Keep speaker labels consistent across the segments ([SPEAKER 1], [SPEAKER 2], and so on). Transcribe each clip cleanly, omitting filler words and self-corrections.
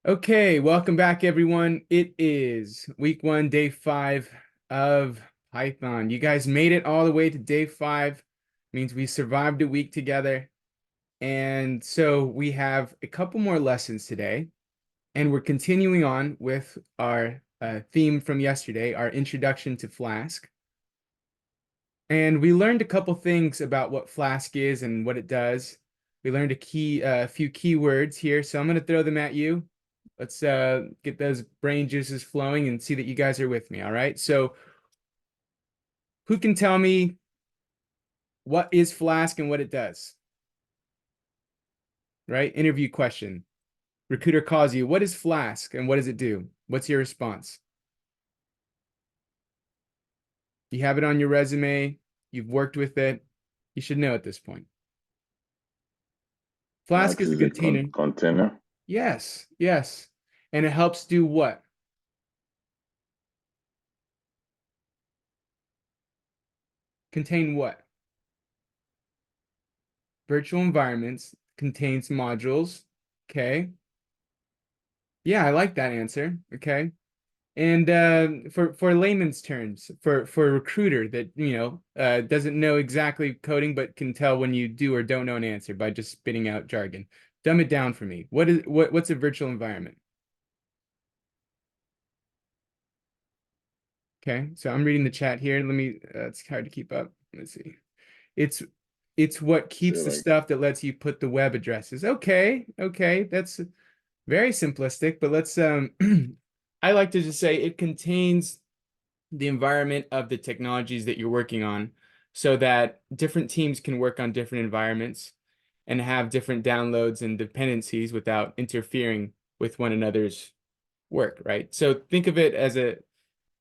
[SPEAKER 1] Okay, welcome back, everyone. It is week 1, day 5 of Python. You guys made it all the way to day 5. Means we survived a week together. And so we have a couple more lessons today, and we're continuing on with our theme from yesterday, our introduction to Flask. And we learned a couple things about what Flask is and what it does. We learned a few keywords here, so I'm going to throw them at you. Let's get those brain juices flowing and see that you guys are with me. All right. So who can tell me what is Flask and what it does? Right? Interview question. Recruiter calls you. What is Flask and what does it do? What's your response? You have it on your resume. You've worked with it. You should know at this point. Flask
[SPEAKER 2] Flax
[SPEAKER 1] is a
[SPEAKER 2] is a
[SPEAKER 1] container.
[SPEAKER 2] container.
[SPEAKER 1] Yes, yes. And it helps do what? Contain what? Virtual environments, contains modules. Okay. Yeah, I like that answer. Okay. And for layman's terms, for a recruiter that doesn't know exactly coding but can tell when you do or don't know an answer by just spitting out jargon, dumb it down for me. What's a virtual environment? Okay, so I'm reading the chat here. Let me. It's hard to keep up. Let's see. It's it's what
[SPEAKER 2] So
[SPEAKER 1] keeps the
[SPEAKER 2] like
[SPEAKER 1] stuff that lets you put the web addresses. Okay, okay, that's very simplistic, but let's I like to just say it contains the environment of the technologies that you're working on so that different teams can work on different environments and have different downloads and dependencies without interfering with one another's work, right? So think of it as a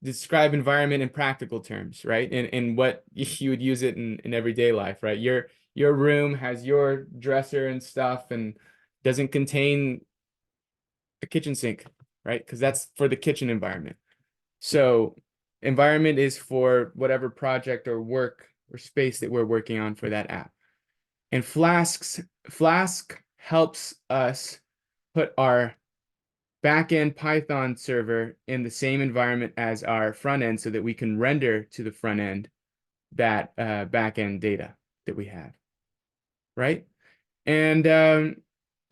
[SPEAKER 1] describe environment in practical terms, right? And what you would use it in everyday life, right? Your room has your dresser and stuff and doesn't contain a kitchen sink, right? Because that's for the kitchen environment. So environment is for whatever project or work or space that we're working on for that app. And Flask helps us put our backend Python server in the same environment as our front end so that we can render to the front end that backend data that we have, right? And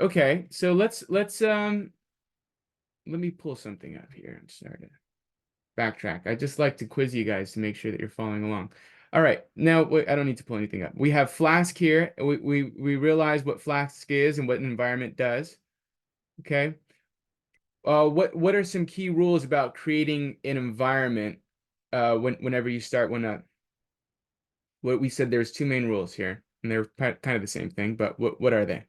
[SPEAKER 1] okay, so let me pull something up here. I'm sorry to backtrack. I just like to quiz you guys to make sure that you're following along. All right, now I don't need to pull anything up. We have Flask here. We realize what Flask is and what an environment does. Okay. What are some key rules about creating an environment whenever you start one up? What we said there's two main rules here, and they're kind of the same thing, but what are they?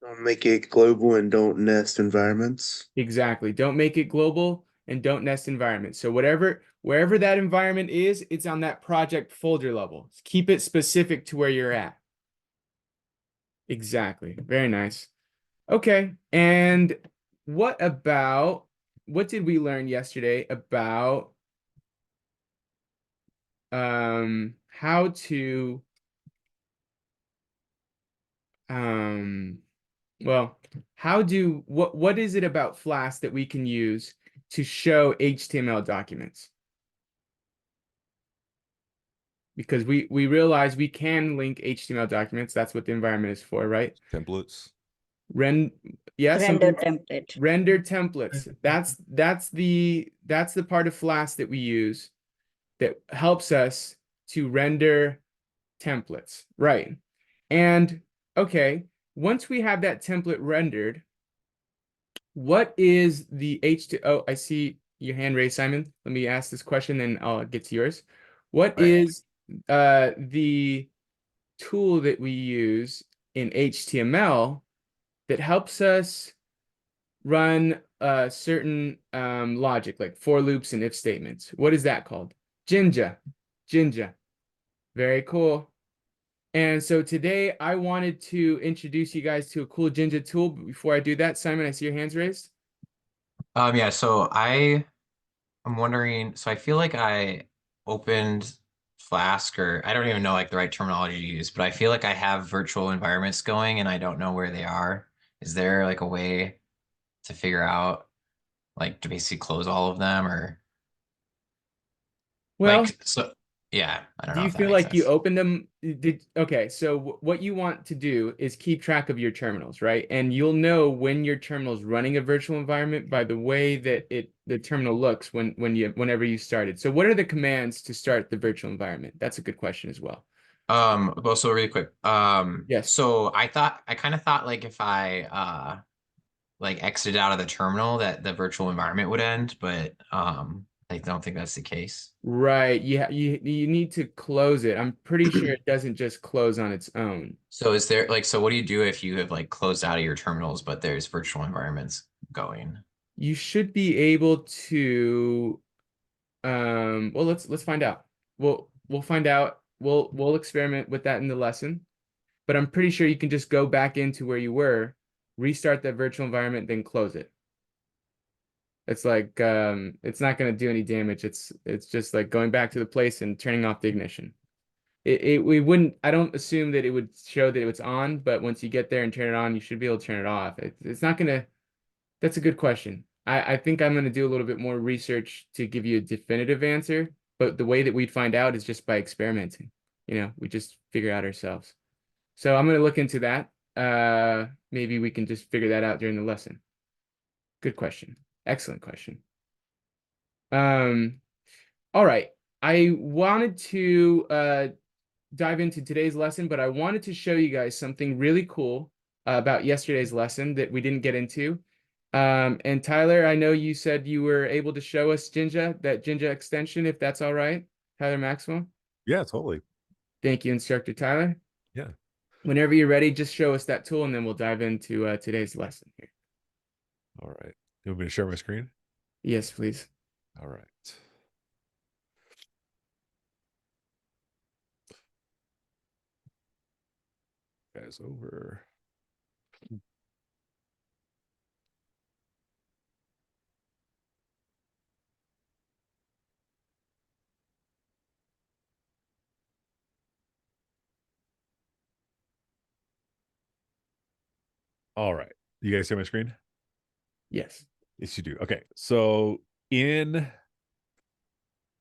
[SPEAKER 3] Don't make it global and don't nest environments.
[SPEAKER 1] Exactly. Don't make it global and don't nest environment. So wherever that environment is, it's on that project folder level. Keep it specific to where you're at. Exactly. Very nice. Okay. And what did we learn yesterday about how to um well, what is it about Flask that we can use to show HTML documents? Because we realize we can link HTML documents. That's what the environment is for, right?
[SPEAKER 4] Templates.
[SPEAKER 1] Ren yeah,
[SPEAKER 5] Render
[SPEAKER 1] something
[SPEAKER 5] template.
[SPEAKER 1] render templates. That's the part of Flask that we use that helps us to render templates, right? And okay, once we have that template rendered, what is the Oh, I see your hand raised, Simon. Let me ask this question, then I'll get to yours. What
[SPEAKER 4] Right.
[SPEAKER 1] is the tool that we use in HTML that helps us run certain logic, like for loops and if statements? What is that called? Jinja. Jinja. Very cool. And so today I wanted to introduce you guys to a cool Jinja tool. But before I do that, Simon, I see your hands raised.
[SPEAKER 6] Yeah, so I'm wondering, so I feel like I opened Flask, or I don't even know like the right terminology to use, but I feel like I have virtual environments going and I don't know where they are. Is there like a way to figure out like to basically close all of them or
[SPEAKER 1] Well,
[SPEAKER 6] like so yeah, I don't
[SPEAKER 1] do
[SPEAKER 6] know
[SPEAKER 1] you
[SPEAKER 6] if that
[SPEAKER 1] feel
[SPEAKER 6] makes
[SPEAKER 1] like you
[SPEAKER 6] sense.
[SPEAKER 1] opened them? Okay, so what you want to do is keep track of your terminals, right? And you'll know when your terminal is running a virtual environment by the way that the terminal looks whenever you started. So what are the commands to start the virtual environment? That's a good question as well.
[SPEAKER 6] Well, so really quick.
[SPEAKER 1] Yes.
[SPEAKER 6] So I kind of thought like if I like exited out of the terminal that the virtual environment would end, but I don't think that's the case.
[SPEAKER 1] Right. You need to close it. I'm pretty sure it doesn't just close on its own.
[SPEAKER 6] So is there like so what do you do if you have like closed out of your terminals but there's virtual environments going?
[SPEAKER 1] You should be able to well let's find out. We'll find out. We'll experiment with that in the lesson. But I'm pretty sure you can just go back into where you were, restart that virtual environment, then close it. It's like it's not going to do any damage. It's just like going back to the place and turning off the ignition. We wouldn't, I don't assume that it would show that it's on, but once you get there and turn it on, you should be able to turn it off. It's not gonna, that's a good question. I think I'm gonna do a little bit more research to give you a definitive answer, but the way that we'd find out is just by experimenting. We just figure out ourselves. So I'm gonna look into that. Maybe we can just figure that out during the lesson. Good question. Excellent question. Um, all right. I wanted to dive into today's lesson, but I wanted to show you guys something really cool about yesterday's lesson that we didn't get into. And Tyler, I know you said you were able to show us that Jinja extension, if that's all right. Tyler Maxwell.
[SPEAKER 2] Yeah, totally.
[SPEAKER 1] Thank you, Instructor Tyler.
[SPEAKER 2] Yeah.
[SPEAKER 1] Whenever you're ready, just show us that tool and then we'll dive into today's lesson here.
[SPEAKER 2] All right. You want me to share my screen?
[SPEAKER 1] Yes, please.
[SPEAKER 2] All right. Guys, over. All right. You guys see my screen?
[SPEAKER 1] Yes.
[SPEAKER 2] Yes, you do. Okay. So in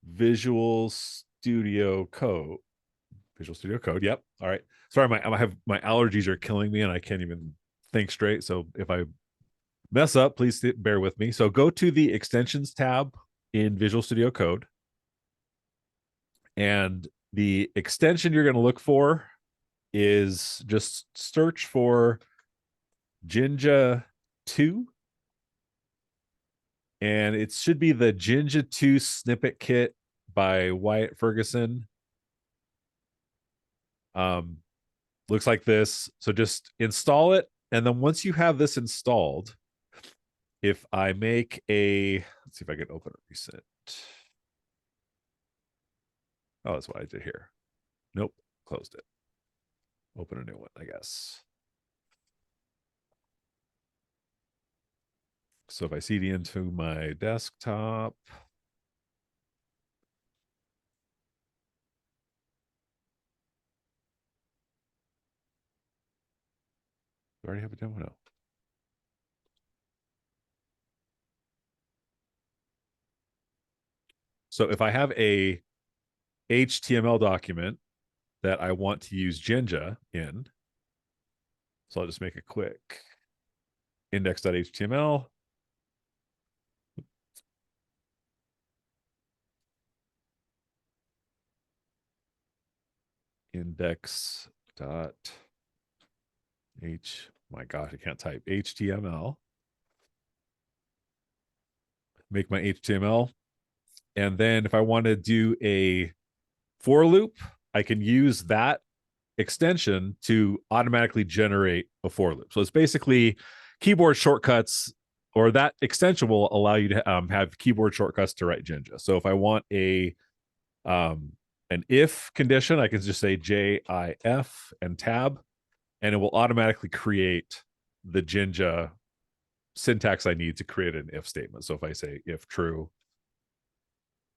[SPEAKER 2] Visual Studio Code. Yep. All right. Sorry, my allergies are killing me and I can't even think straight. So if I mess up, please bear with me. So go to the extensions tab in Visual Studio Code. And the extension you're going to look for is just search for Jinja 2. And it should be the Jinja 2 snippet kit by Wyatt Ferguson. Looks like this. So just install it. And then once you have this installed, if I make let's see if I can open a recent. Oh, that's what I did here. Nope, closed it. Open a new one, I guess. So if I CD into my desktop, do I already have a demo? No. So if I have a HTML document that I want to use Jinja in, so I'll just make a quick index.html. My gosh, I can't type HTML. Make my HTML. And then if I want to do a for loop, I can use that extension to automatically generate a for loop. So it's basically keyboard shortcuts, or that extension will allow you to have keyboard shortcuts to write Jinja. So if I want an if condition, I can just say JIF and tab, and it will automatically create the Jinja syntax I need to create an if statement. So if I say if true,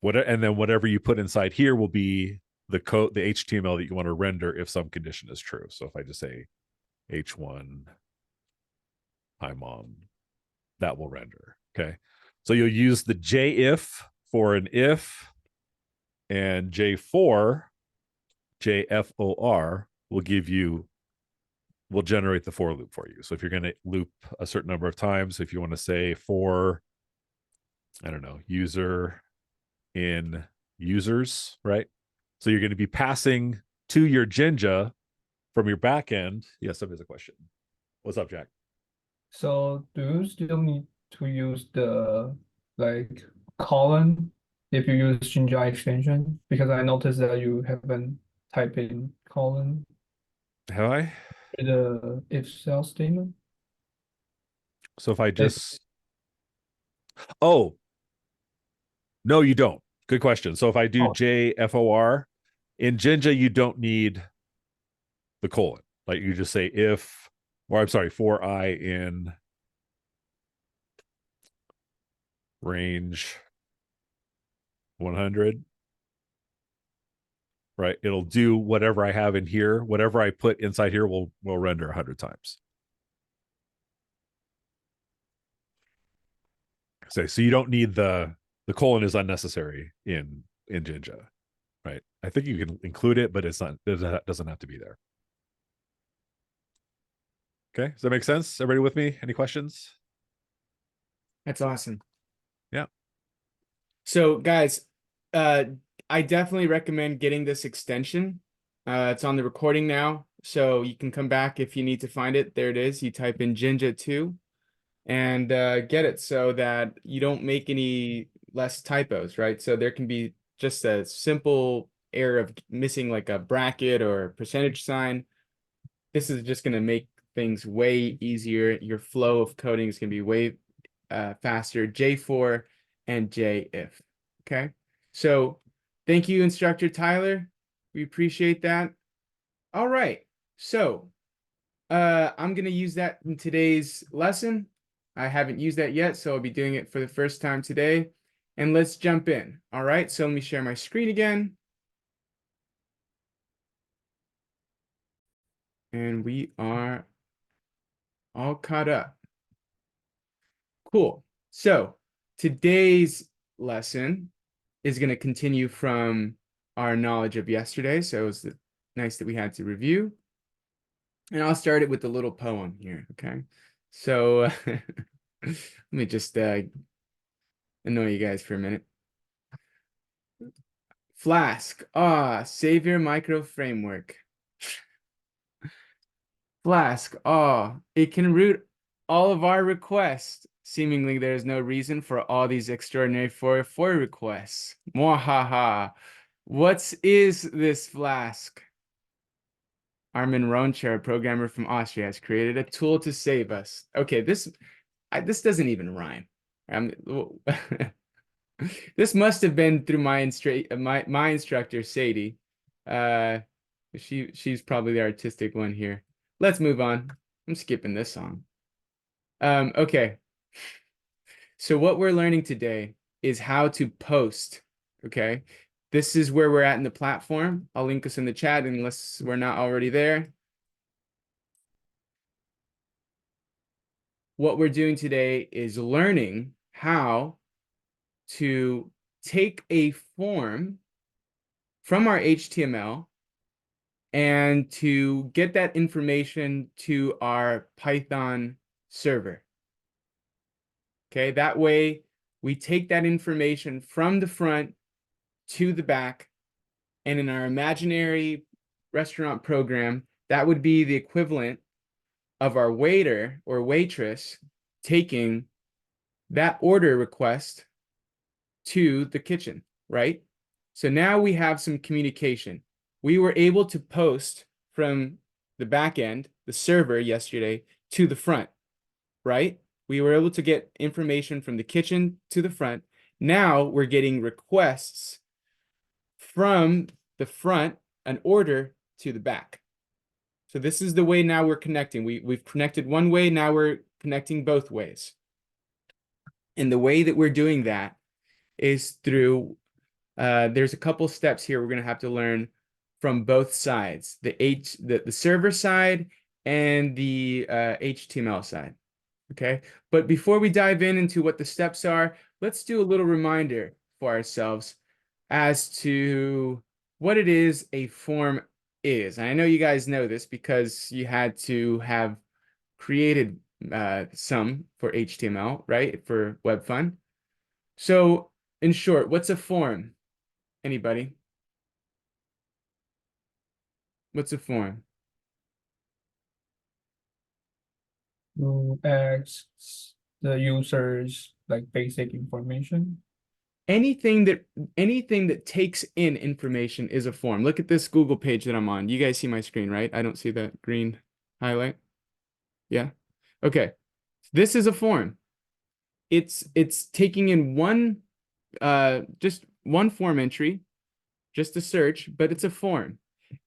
[SPEAKER 2] and then whatever you put inside here will be the code, the HTML that you want to render if some condition is true. So if I just say H1 I'm on, that will render. Okay. So you'll use the JIF for an if, and J4, JFOR will generate the for loop for you. So if you're going to loop a certain number of times, if you want to say for, I don't know, user in users, right? So you're going to be passing to your Jinja from your backend. Yes, that is a question. What's up, Jack?
[SPEAKER 4] So do you still need to use the like colon if you use Jinja extension? Because I noticed that you haven't typed in colon
[SPEAKER 2] Have I?
[SPEAKER 4] in the if cell statement.
[SPEAKER 2] So if I just, oh, no, you don't. Good question. So if I do
[SPEAKER 4] Oh.
[SPEAKER 2] JFOR in Jinja, you don't need the colon. Like you just say if, or I'm sorry, for I in range 100, right? It'll do whatever I have in here. Whatever I put inside here will render 100 times. So you don't need the colon is unnecessary in Jinja, right? I think you can include it, but it doesn't have to be there. Okay, does that make sense? Everybody with me? Any questions?
[SPEAKER 1] That's awesome.
[SPEAKER 2] Yeah.
[SPEAKER 1] So guys, I definitely recommend getting this extension. It's on the recording now, so you can come back if you need to find it. There it is. You type in Jinja 2 and get it so that you don't make any less typos, right? So there can be just a simple error of missing like a bracket or a percentage sign. This is just going to make things way easier. Your flow of coding is going to be way faster. J4 and JIF. Okay. So thank you, Instructor Tyler. We appreciate that. All right. So I'm going to use that in today's lesson. I haven't used that yet, so I'll be doing it for the first time today. And let's jump in. All right. So let me share my screen again. And we are all caught up. Cool. So today's lesson is going to continue from our knowledge of yesterday. So it was nice that we had to review. And I'll start it with a little poem here. Okay. So let me just annoy you guys for a minute. Flask. Savior micro framework. Flask. It can route all of our requests. Seemingly, there is no reason for all these extraordinary for requests. Mwahaha. What is this Flask? Armin Roncher, a programmer from Austria, has created a tool to save us. Okay, this doesn't even rhyme. This must have been through my instructor, Sadie. She's probably the artistic one here. Let's move on. I'm skipping this song. Okay. So what we're learning today is how to post. Okay. This is where we're at in the platform. I'll link us in the chat unless we're not already there. What we're doing today is learning how to take a form from our HTML and to get that information to our Python server. Okay, that way we take that information from the front to the back, and in our imaginary restaurant program, that would be the equivalent of our waiter or waitress taking that order request to the kitchen, right? So now we have some communication. We were able to post from the back end, the server yesterday, to the front, right? We were able to get information from the kitchen to the front. Now we're getting requests from the front, an order to the back. So this is the way now we're connecting. We've connected one way, now we're connecting both ways. And the way that we're doing that is through, there's a couple steps here we're going to have to learn from both sides, the server side and the HTML side. Okay, but before we dive into what the steps are, let's do a little reminder for ourselves as to what it is a form is. And I know you guys know this because you had to have created some for HTML, right? For Web Fun. So in short, what's a form? Anybody? What's a form?
[SPEAKER 4] You ask the users like basic information.
[SPEAKER 1] Anything that takes in information is a form. Look at this Google page that I'm on. You guys see my screen, right? I don't see that green highlight. Yeah. Okay. This is a form. It's taking in one just one form entry, just a search, but it's a form.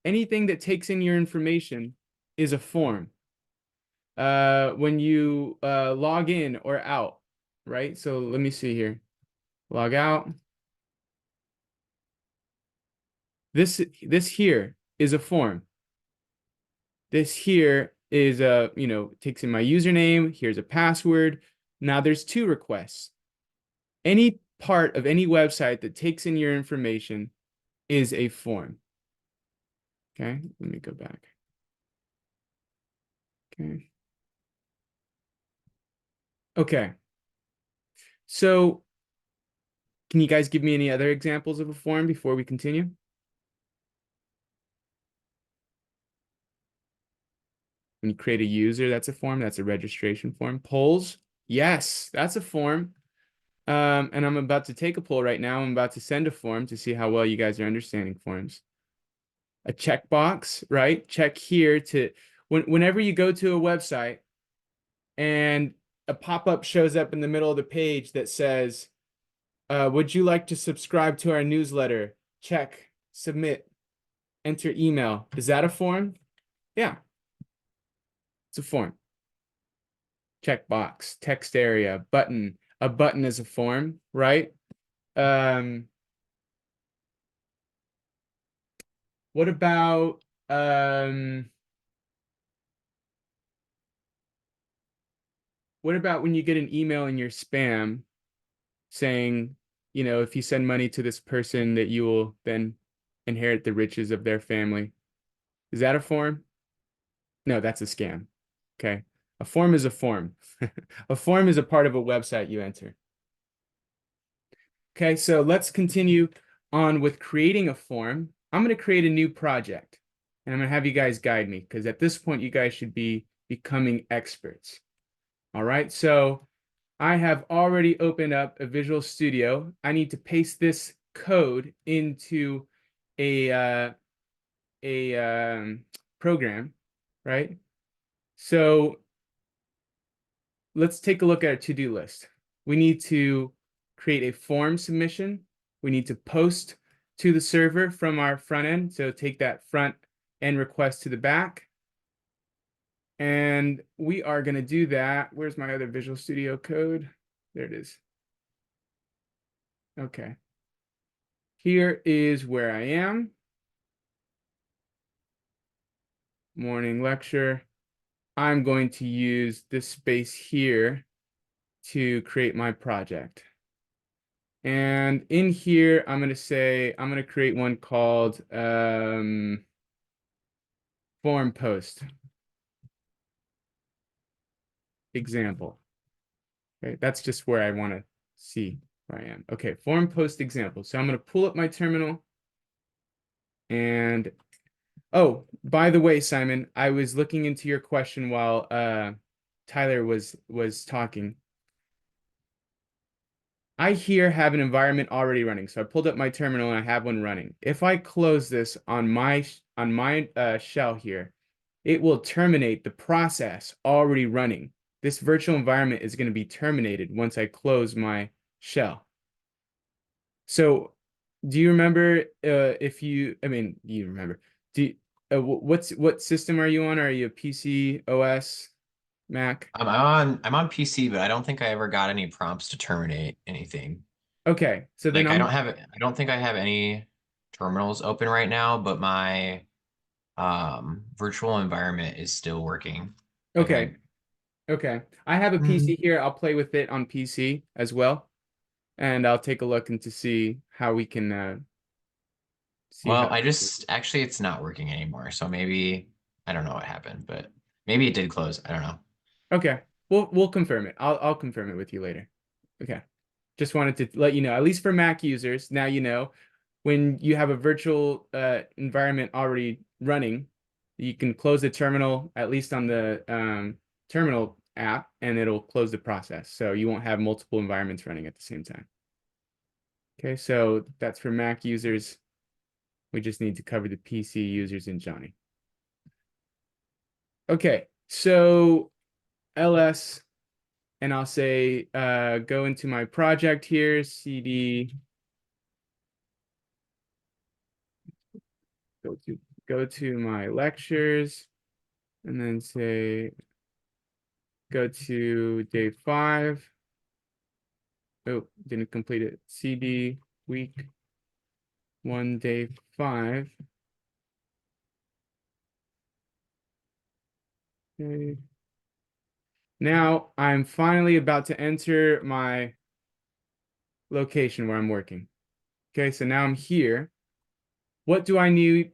[SPEAKER 1] Anything that takes in your information is a form. When you log in or out, right? So let me see here. Log out. This here is a form. This here is a, takes in my username. Here's a password. Now there's two requests. Any part of any website that takes in your information is a form. Okay, let me go back. Okay. Okay. So can you guys give me any other examples of a form before we continue? When you create a user, that's a form. That's a registration form. Polls, yes, that's a form. And I'm about to take a poll right now. I'm about to send a form to see how well you guys are understanding forms. A checkbox, right? Check here to whenever you go to a website and a pop-up shows up in the middle of the page that says, would you like to subscribe to our newsletter? Check, submit, enter email. Is that a form? Yeah, it's a form. Checkbox, text area, button. A button is a form, right? What about when you get an email in your spam saying, if you send money to this person that you will then inherit the riches of their family? Is that a form? No, that's a scam. Okay. A form is a form. A form is a part of a website you enter. Okay, so let's continue on with creating a form. I'm going to create a new project, and I'm going to have you guys guide me because at this point, you guys should be becoming experts. All right, so I have already opened up a Visual Studio. I need to paste this code into a program, right? So let's take a look at our to-do list. We need to create a form submission. We need to post to the server from our front end. So take that front end request to the back. And we are going to do that. Where's my other Visual Studio code? There it is. Okay. Here is where I am. Morning lecture. I'm going to use this space here to create my project. And in here, I'm going to create one called form post example. Okay, that's just where I want to see where I am. Okay, form post example. So I'm going to pull up my terminal. And oh, by the way, Simon, I was looking into your question while Tyler was talking. I here have an environment already running. So I pulled up my terminal and I have one running. If I close this on my shell here, it will terminate the process already running. This virtual environment is going to be terminated once I close my shell. So do you remember you remember. What system are you on? Are you a PC, OS, Mac?
[SPEAKER 6] I'm on PC, but I don't think I ever got any prompts to terminate anything.
[SPEAKER 1] Okay, so then
[SPEAKER 6] Like I don't think I have any terminals open right now, but my virtual environment is still working. I
[SPEAKER 1] okay.
[SPEAKER 6] think.
[SPEAKER 1] Okay. I have a
[SPEAKER 6] Mm.
[SPEAKER 1] PC here. I'll play with it on PC as well. And I'll take a look and to see how we can see
[SPEAKER 6] Well,
[SPEAKER 1] how.
[SPEAKER 6] I just actually it's not working anymore. So maybe I don't know what happened, but maybe it did close. I don't know.
[SPEAKER 1] Okay. We'll confirm it. I'll confirm it with you later. Okay. Just wanted to let you know, at least for Mac users, now you know when you have a virtual environment already running, you can close the terminal, at least on the terminal app, and it'll close the process. So you won't have multiple environments running at the same time. Okay, so that's for Mac users. We just need to cover the PC users and Johnny. Okay, so ls, and I'll say go into my project here, cd, go to my lectures, and then say go to day 5. Oh, didn't complete it. cd week 1 day 5. Okay. Now I'm finally about to enter my location where I'm working. Okay, so now I'm here. What do I need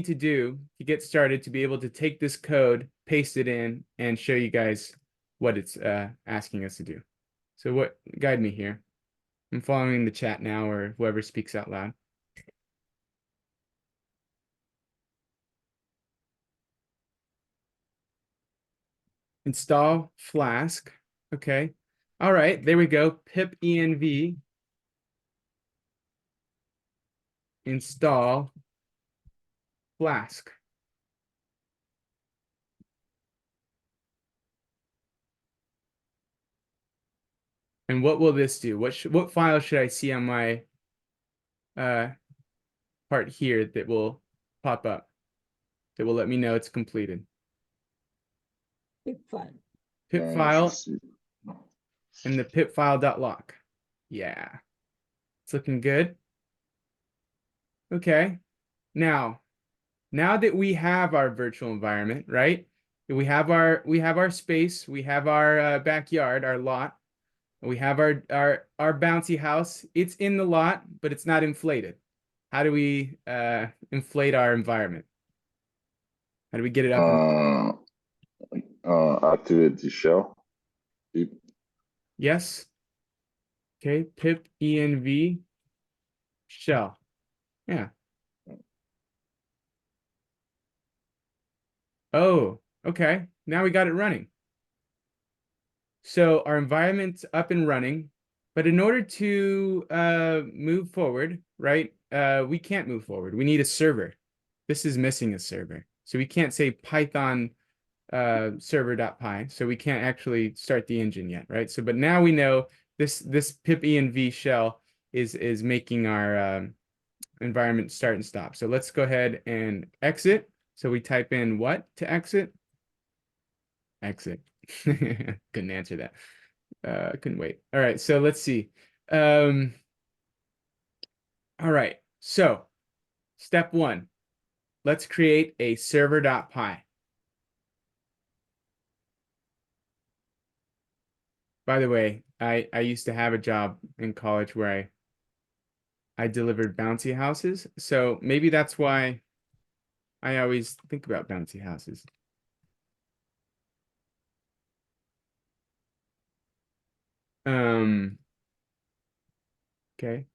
[SPEAKER 1] to do to get started to be able to take this code, paste it in, and show you guys what it's asking us to do? So what guide me here? I'm following the chat now, or whoever speaks out loud. Install Flask. Okay. All right, there we go. Pip env install Flask. And what will this do? What file should I see on my part here that will pop up, that will let me know it's completed?
[SPEAKER 5] Big fun.
[SPEAKER 1] Pip file and the pip file.lock. Yeah, it's looking good. Okay, now that we have our virtual environment, right? We have our space, we have our backyard, our lot. We have our bouncy house. It's in the lot, but it's not inflated. How do we inflate our environment? How do we get it up?
[SPEAKER 7] Activate the shell. Pip.
[SPEAKER 1] Yes. Okay. Pip env shell. Yeah. Oh, okay. Now we got it running. So our environment's up and running, but in order to move forward, right? We can't move forward. We need a server. This is missing a server. So we can't say Python server.py, so we can't actually start the engine yet, right? So but now we know this pip env shell is making our environment start and stop. So let's go ahead and exit. So we type in what to exit? Exit. Couldn't answer that. Couldn't wait. All right, so let's see. All right, so step 1, let's create a server.py. By the way, I used to have a job in college where I delivered bouncy houses. So maybe that's why I always think about bouncy houses. Okay.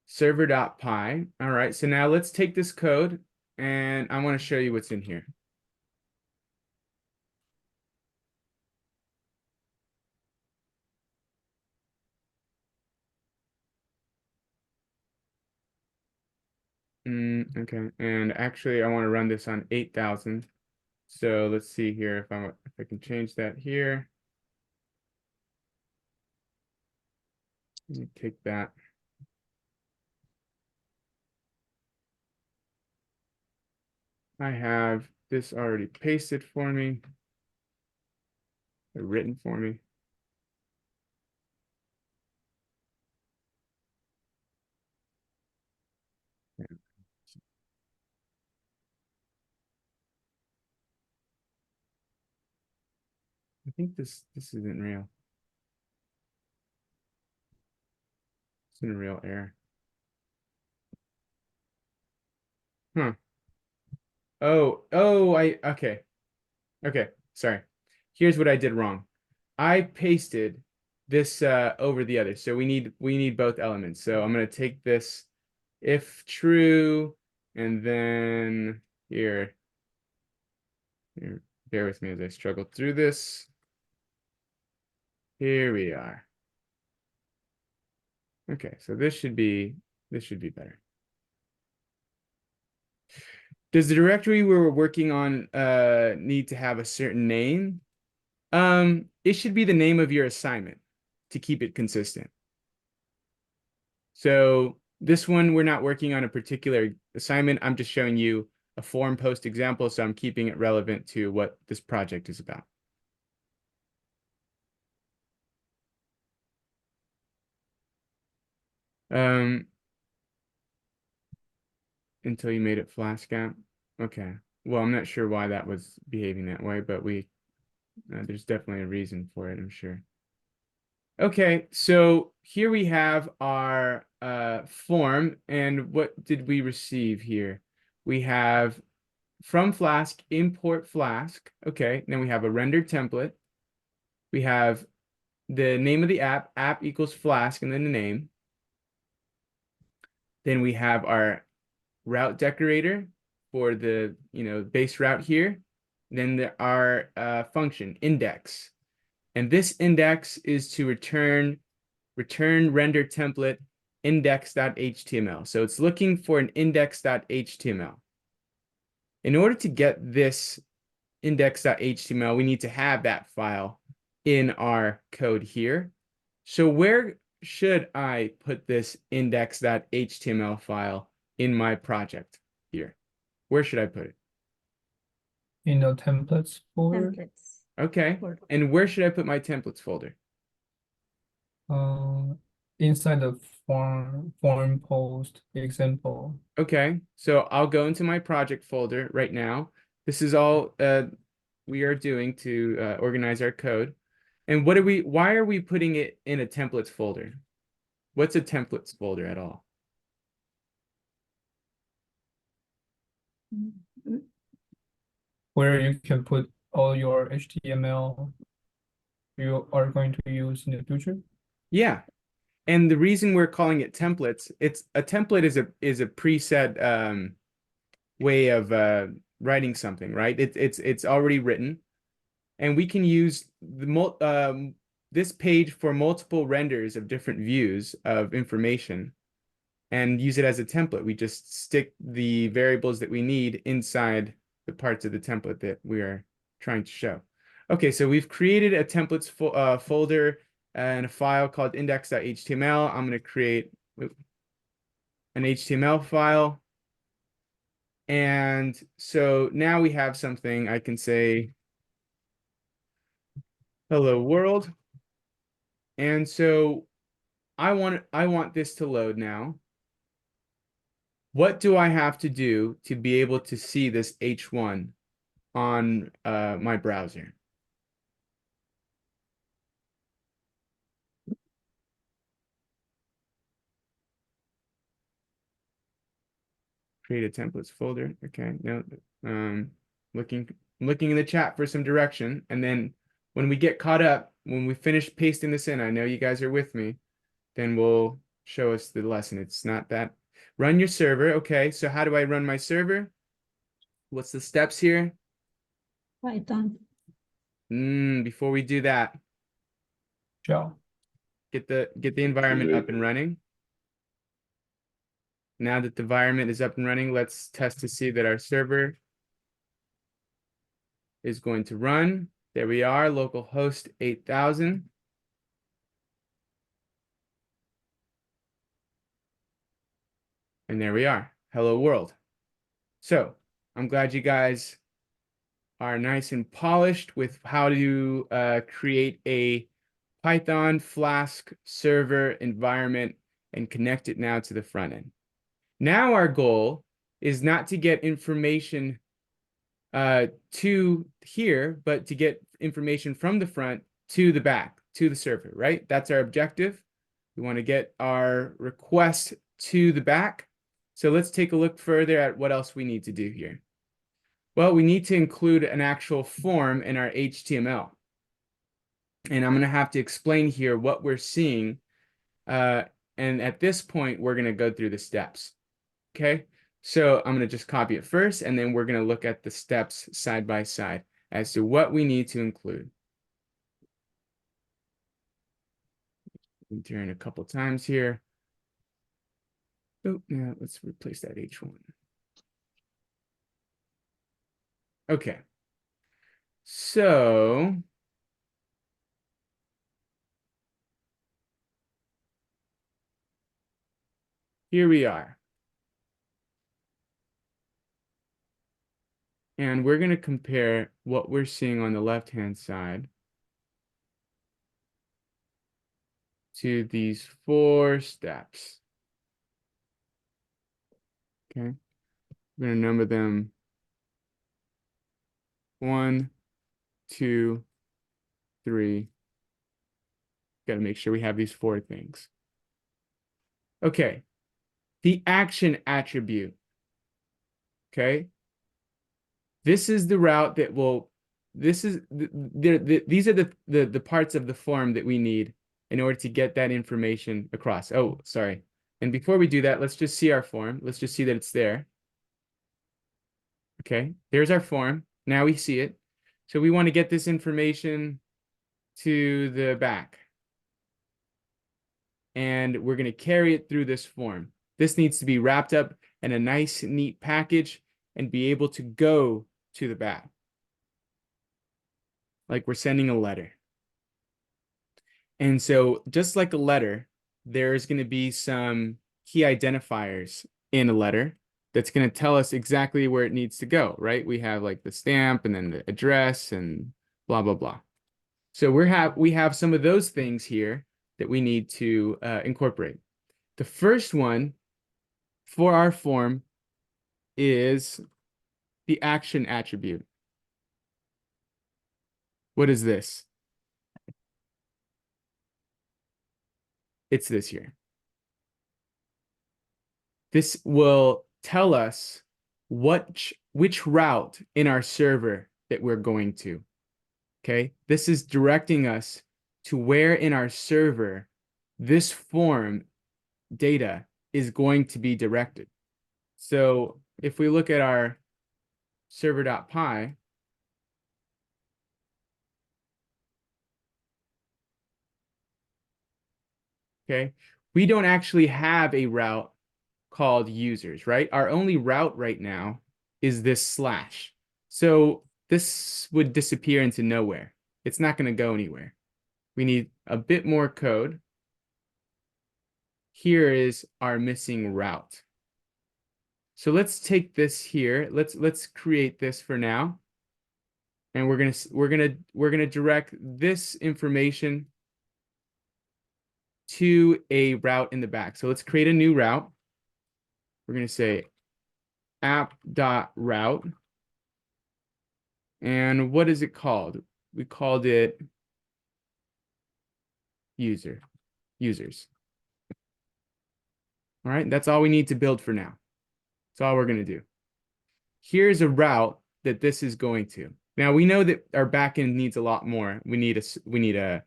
[SPEAKER 1] Server.py. All right. So now let's take this code and I want to show you what's in here. Okay. And actually I want to run this on 8,000. So let's see here if I can change that here. Let me take that. I have this already pasted for me, or written for me. think this isn't real. It's in a real error. Huh. Okay. Okay, sorry. Here's what I did wrong. I pasted this over the other. So we need both elements. So I'm gonna take this if true, and then here, bear with me as I struggle through this. Here we are. Okay, so this should be better. Does the directory we're working on need to have a certain name? It should be the name of your assignment to keep it consistent. So this one, we're not working on a particular assignment. I'm just showing you a form post example, so I'm keeping it relevant to what this project is about. Until you made it Flask app. Okay. Well, I'm not sure why that was behaving that way, but there's definitely a reason for it, I'm sure. Okay, so here we have our form, and what did we receive here? We have from Flask, import Flask. Okay, then we have a rendered template. We have the name of the app equals Flask, and then the name. Then we have our route decorator for the base route here. Then our function index, and this index is to return render template index.html. So it's looking for an index.html. In order to get this index.html, we need to have that file in our code here. So where should I put this index.html file in my project here? Where should I put it?
[SPEAKER 4] In the templates folder.
[SPEAKER 5] Templates.
[SPEAKER 1] Okay. And where should I put my templates folder?
[SPEAKER 4] Inside the form post example.
[SPEAKER 1] Okay, so I'll go into my project folder right now. This is all we are doing to organize our code. And why are we putting it in a templates folder? What's a templates folder at all?
[SPEAKER 4] Where you can put all your HTML you are going to use in the future.
[SPEAKER 1] Yeah. And the reason we're calling it templates, a template is a preset way of writing something, right? It's already written, and we can use this page for multiple renders of different views of information and use it as a template. We just stick the variables that we need inside the parts of the template that we are trying to show. Okay, so we've created a templates folder and a file called index.html. I'm going to create an HTML file. And so now we have something. I can say, hello world. And so I want this to load now. What do I have to do to be able to see this H1 on my browser? Create a templates folder. Okay, no, looking in the chat for some direction, and then when we get caught up, when we finish pasting this in, I know you guys are with me, then we'll show us the lesson. It's not that. Run your server. Okay, so how do I run my server? What's the steps here?
[SPEAKER 5] Python.
[SPEAKER 1] Before we do that,
[SPEAKER 4] Shell.
[SPEAKER 1] get the environment up and running. Now that the environment is up and running, let's test to see that our server is going to run. There we are, localhost 8000. And there we are, hello world. So I'm glad you guys are nice and polished with how to create a Python Flask server environment and connect it now to the front end. Now our goal is not to get information to here, but to get information from the front to the back, to the server, right? That's our objective. We want to get our request to the back. So let's take a look further at what else we need to do here. Well, we need to include an actual form in our HTML. And I'm going to have to explain here what we're seeing. And at this point, we're going to go through the steps. Okay, so I'm going to just copy it first, and then we're going to look at the steps side by side as to what we need to include. Enter in a couple times here. Oh, yeah, let's replace that H1. Okay, so here we are. And we're going to compare what we're seeing on the left-hand side to these 4 steps. Okay, we're going to number them 1, 2, 3. Got to make sure we have these 4 things. Okay, the action attribute. Okay, this is the route that will. These are the parts of the form that we need in order to get that information across. Oh, sorry. And before we do that, let's just see our form. Let's just see that it's there. Okay, there's our form. Now we see it. So we want to get this information to the back. And we're going to carry it through this form. This needs to be wrapped up in a nice, neat package and be able to go to the back. Like we're sending a letter. And so just like a letter, there's going to be some key identifiers in a letter that's going to tell us exactly where it needs to go, right? We have like the stamp and then the address and blah, blah, blah. So we have some of those things here that we need to incorporate. The first one for our form is the action attribute. What is this? It's this here. This will tell us which route in our server that we're going to. Okay, this is directing us to where in our server this form data is going to be directed. So if we look at our server.py, okay, we don't actually have a route called users, right? Our only route right now is this slash. So this would disappear into nowhere. It's not going to go anywhere. We need a bit more code. Here is our missing route. So let's take this here. Let's create this for now. And we're gonna direct this information to a route in the back. So let's create a new route. We're gonna say app.route. And what is it called? We called it users. All right, that's all we need to build for now. That's all we're going to do. Here's a route that this is going to. Now we know that our backend needs a lot more. We need a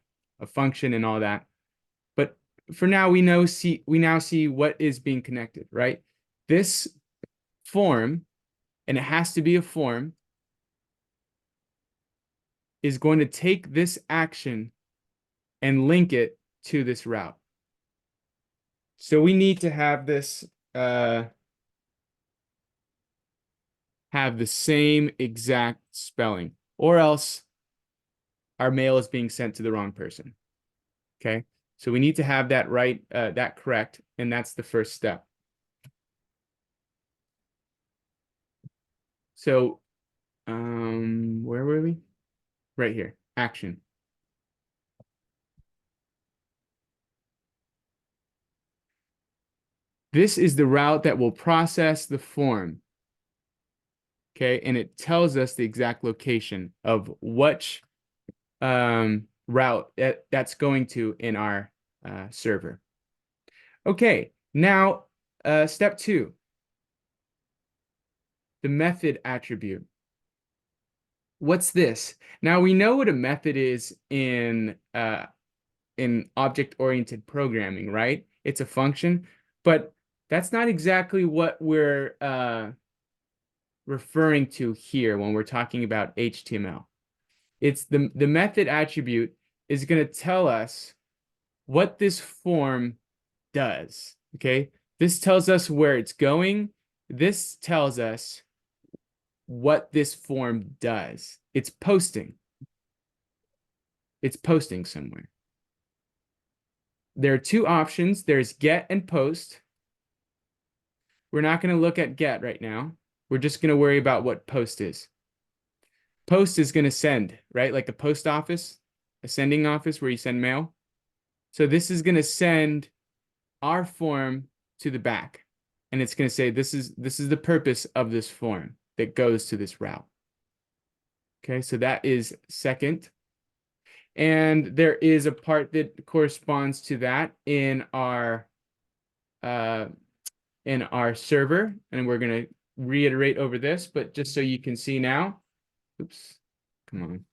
[SPEAKER 1] function and all that. But for now, we now see what is being connected, right? This form, and it has to be a form, is going to take this action and link it to this route. So we need to have this have the same exact spelling, or else our mail is being sent to the wrong person. Okay, so we need to have that right, that correct, and that's the first step. So, where were we? Right here, action. This is the route that will process the form. Okay, and it tells us the exact location of which route that's going to in our server. Okay, now step 2, the method attribute. What's this? Now we know what a method is in object-oriented programming, right? It's a function, but that's not exactly what we're referring to here when we're talking about HTML. It's the method attribute is going to tell us what this form does. Okay, this tells us where it's going. This tells us what this form does. It's posting. It's posting somewhere. There are 2 options. There's get and post. We're not going to look at get right now. We're just going to worry about what post is. Post is going to send, right? Like a post office, a sending office where you send mail. So this is going to send our form to the back. And it's going to say, this is the purpose of this form that goes to this route. Okay, so that is second. And there is a part that corresponds to that in our server. And we're going to reiterate over this, but just so you can see now. Oops, come on.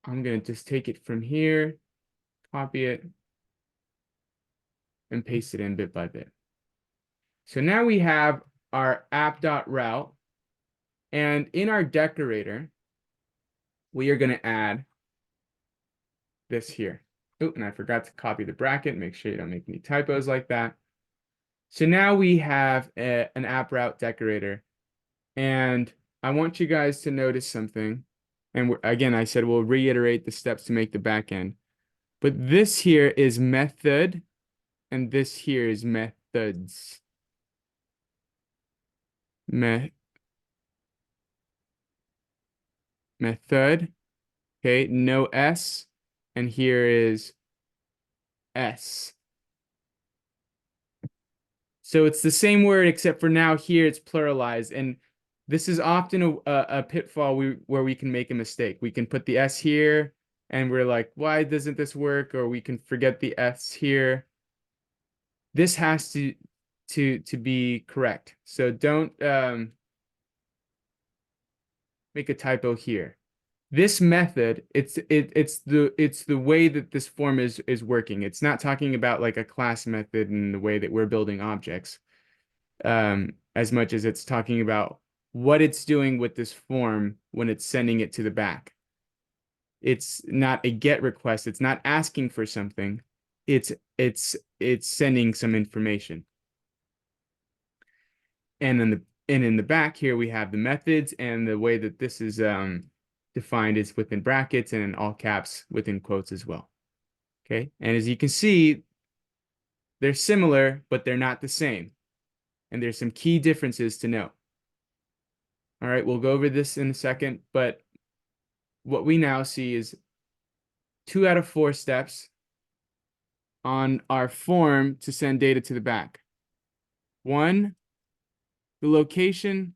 [SPEAKER 1] I'm going to just take it from here, copy it, and paste it in bit by bit. So now we have our app.route, and in our decorator, we are going to add this here. Oh, and I forgot to copy the bracket. Make sure you don't make any typos like that. So now we have an app route decorator, and I want you guys to notice something. And again, I said we'll reiterate the steps to make the backend. But this here is method, and this here is methods. Method. Okay, no S. And here is S. So it's the same word, except for now here it's pluralized. And this is often a pitfall where we can make a mistake. We can put the S here, and we're like, why doesn't this work? Or we can forget the S here. This has to be correct. So don't make a typo here. This method, it's the way that this form is working. It's not talking about like a class method and the way that we're building objects, as much as it's talking about what it's doing with this form when it's sending it to the back. It's not a get request. It's not asking for something. It's sending some information. And then in the back here we have the methods, and the way that this is defined is within brackets and in all caps within quotes as well. Okay, and as you can see, they're similar, but they're not the same. And there's some key differences to note. All right, we'll go over this in a second, but what we now see is 2 out of 4 steps on our form to send data to the back. 1, the location.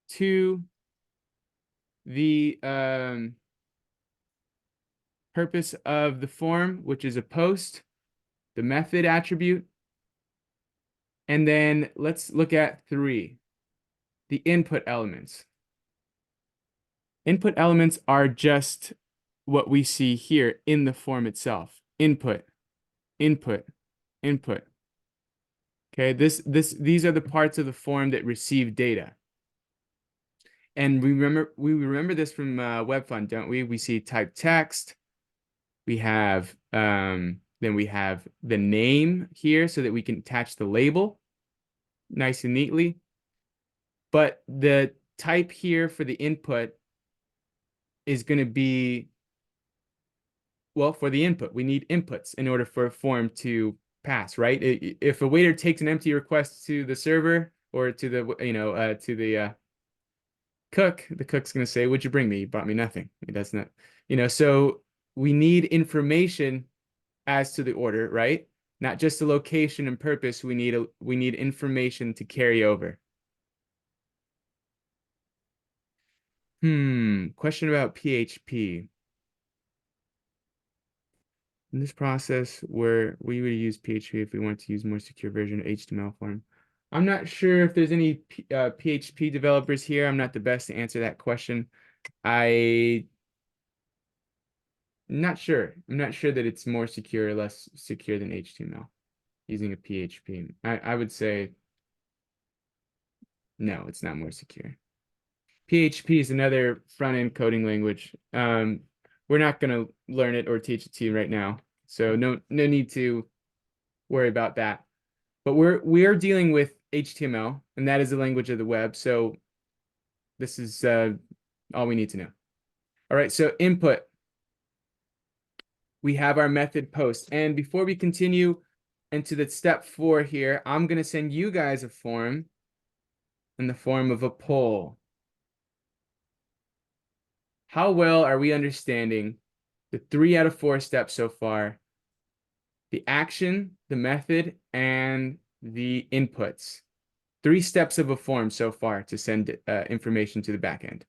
[SPEAKER 1] 2, the purpose of the form, which is a post, the method attribute. And then let's look at 3, the input elements. Input elements are just what we see here in the form itself. Input, input, input. Okay, these are the parts of the form that receive data. And we remember this from WebFun, don't we? We see type text. We have then we have the name here so that we can attach the label nice and neatly. But the type here for the input is going to be, well, for the input, we need inputs in order for a form to pass, right? If a waiter takes an empty request to the server or to the, to the cook, the cook's going to say, "What'd you bring me? You brought me nothing." It does not, so we need information as to the order, right? Not just the location and purpose. We need information to carry over. Question about PHP. In this process, where we would use PHP if we want to use more secure version of HTML form. I'm not sure if there's any PHP developers here. I'm not the best to answer that question. I'm not sure. I'm not sure that it's more secure or less secure than HTML using a PHP. I would say no, it's not more secure. PHP is another front-end coding language. We're not going to learn it or teach it to you right now, so no need to worry about that. But we're dealing with HTML, and that is the language of the web. So this is all we need to know. All right, so input. We have our method post. And before we continue into the step 4 here, I'm going to send you guys a form in the form of a poll. How well are we understanding the 3 out of 4 steps so far? The action, the method, and the inputs. 3 steps of a form so far to send information to the backend.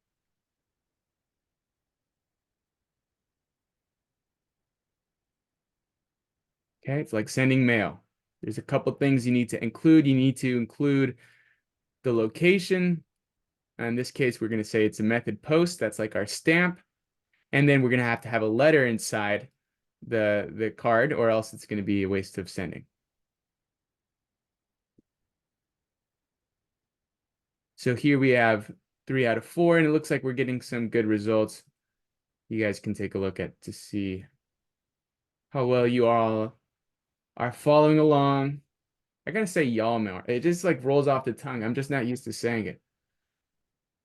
[SPEAKER 1] Okay, it's like sending mail. There's a couple things you need to include. You need to include the location. In this case, we're going to say it's a method post. That's like our stamp. And then we're going to have a letter inside the card, or else it's going to be a waste of sending. So here we have 3 out of 4, and it looks like we're getting some good results. You guys can take a look at to see how well you all are following along. I gotta say y'all more. It just like rolls off the tongue. I'm just not used to saying it.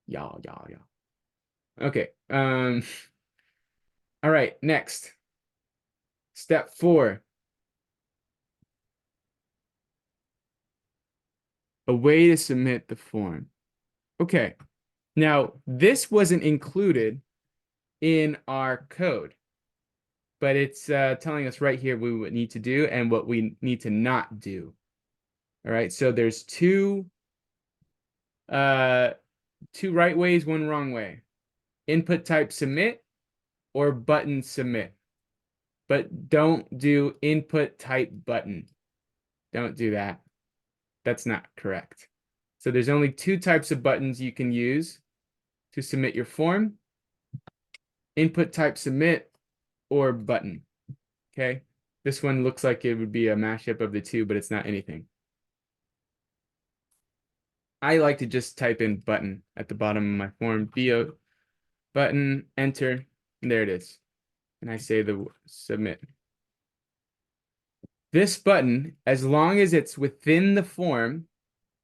[SPEAKER 1] Y'all. Okay. All right, next. Step 4. A way to submit the form. Okay. Now, this wasn't included in our code, but it's telling us right here what we need to do and what we need to not do. All right, so there's two right ways, one wrong way. Input type submit or button submit. But don't do input type button. Don't do that. That's not correct. So there's only 2 types of buttons you can use to submit your form. Input type submit or button. Okay. This one looks like it would be a mashup of the 2, but it's not anything. I like to just type in button at the bottom of my form. BO button, enter, and there it is. And I say the submit. This button, as long as it's within the form,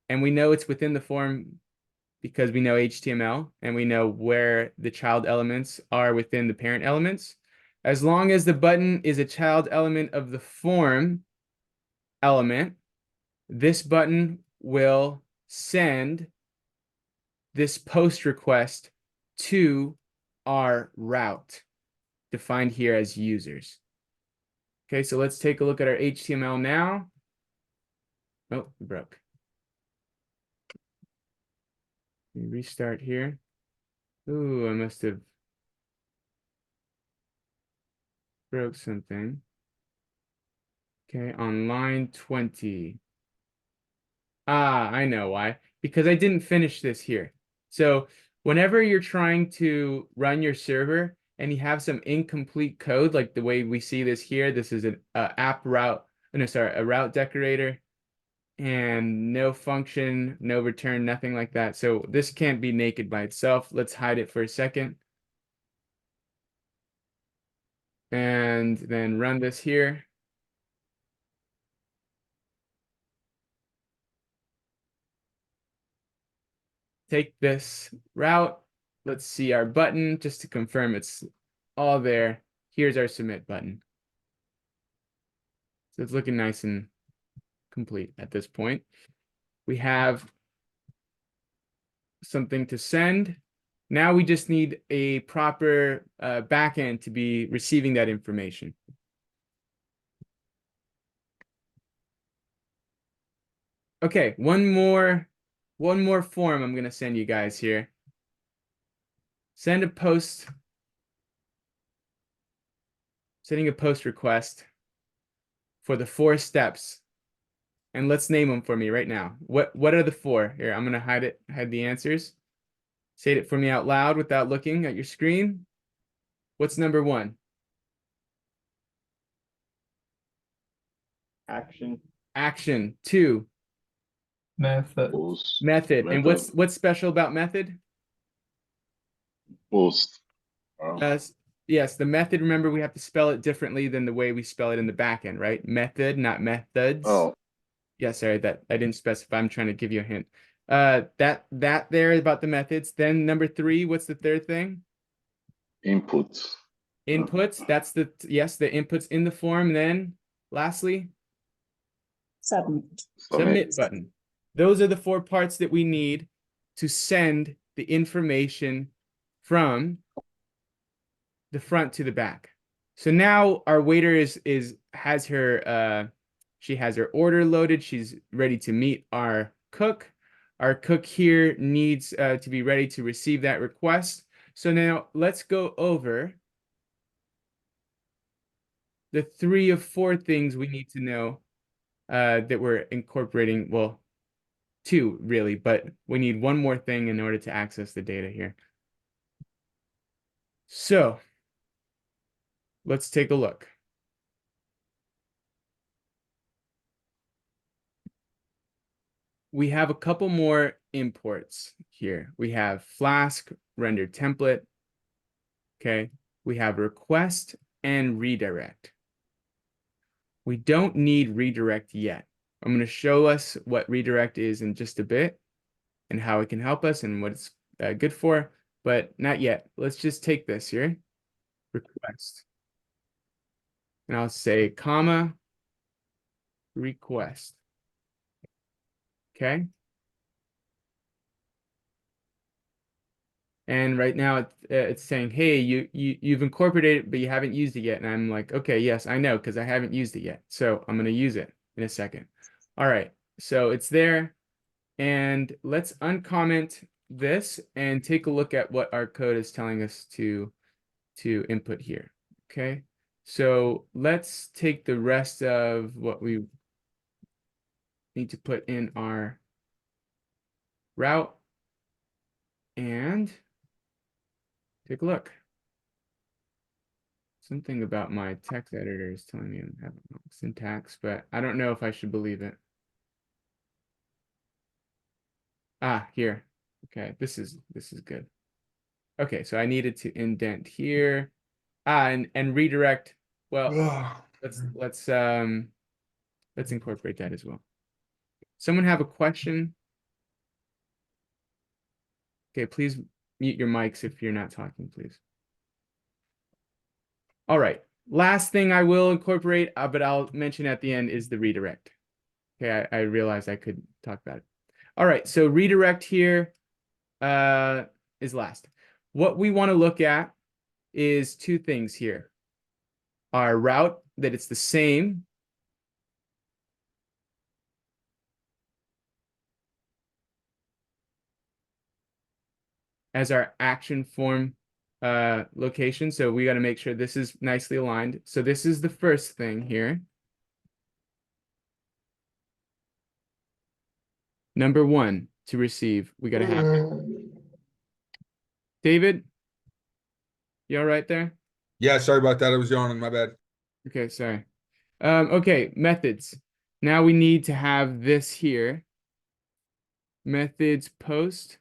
[SPEAKER 1] and we know it's within the form because we know HTML and we know where the child elements are within the parent elements, as long as the button is a child element of the form element, this button will send this post request to our route defined here as users. Okay, so let's take a look at our HTML now. Oh, it broke. Let me restart here. Ooh, I must have broke something. Okay, on line 20. Ah, I know why. Because I didn't finish this here. So whenever you're trying to run your server and you have some incomplete code, like the way we see this here, this is an app route, no, sorry, a route decorator, and no function, no return, nothing like that. So this can't be naked by itself. Let's hide it for a second. And then run this here. Take this route. Let's see our button just to confirm it's all there. Here's our submit button. So it's looking nice and complete at this point. We have something to send. Now we just need a proper backend to be receiving that information. Okay, one more form I'm going to send you guys here. send a post, sending a post request for the 4 steps. And let's name them for me right now. What are the 4? Here, I'm gonna hide the answers. Say it for me out loud without looking at your screen. What's number 1?
[SPEAKER 8] Action.
[SPEAKER 1] Action. 2,
[SPEAKER 4] Method.
[SPEAKER 7] Post.
[SPEAKER 1] method. And
[SPEAKER 7] Method.
[SPEAKER 1] what's special about method?
[SPEAKER 7] Post.
[SPEAKER 1] Yes, the method, remember, we have to spell it differently than the way we spell it in the back end, right? Method, not methods.
[SPEAKER 7] Oh,
[SPEAKER 1] Yeah, sorry, that I didn't specify. I'm trying to give you a hint. That there about the methods. Then number 3, what's the third thing?
[SPEAKER 7] input.
[SPEAKER 1] Inputs. That's the inputs in the form. And then lastly,
[SPEAKER 5] Submit.
[SPEAKER 1] submit button. Those are the 4 parts that we need to send the information from the front to the back. So now our waiter has her she has her order loaded. She's ready to meet our cook. Our cook here needs to be ready to receive that request. So now let's go over the 3 of 4 things we need to know that we're incorporating. Well, 2 really, but we need 1 more thing in order to access the data here. So let's take a look. We have a couple more imports here. We have Flask render template. Okay. We have request and redirect. We don't need redirect yet. I'm going to show us what redirect is in just a bit and how it can help us and what it's good for, but not yet. Let's just take this here, request. And I'll say comma request. Okay. And right now it's saying, hey, you've incorporated it, but you haven't used it yet. And I'm like, okay, yes, I know, because I haven't used it yet. So I'm going to use it in a second. All right. So it's there. And let's uncomment this and take a look at what our code is telling us to input here. Okay. So let's take the rest of what we need to put in our route and take a look. Something about my text editor is telling me I'm having syntax, but I don't know if I should believe it. Ah, here. Okay, this is good. Okay, so I needed to indent here. Ah, and redirect. Well, let's incorporate that as well. Someone have a question? Okay, please mute your mics if you're not talking, please. All right. Last thing I will incorporate, but I'll mention at the end, is the redirect. Okay, I realized I could talk about it. All right, so redirect here is last. What we want to look at is 2 things here. Our route, that it's the same as our action form location. So we got to make sure this is nicely aligned. So this is the first thing here. Number 1 to receive, we got to have. David, you all right there?
[SPEAKER 9] Yeah, sorry about that. I was yawning. My bad.
[SPEAKER 1] Okay, sorry. Okay, methods. Now we need to have this here. Methods post.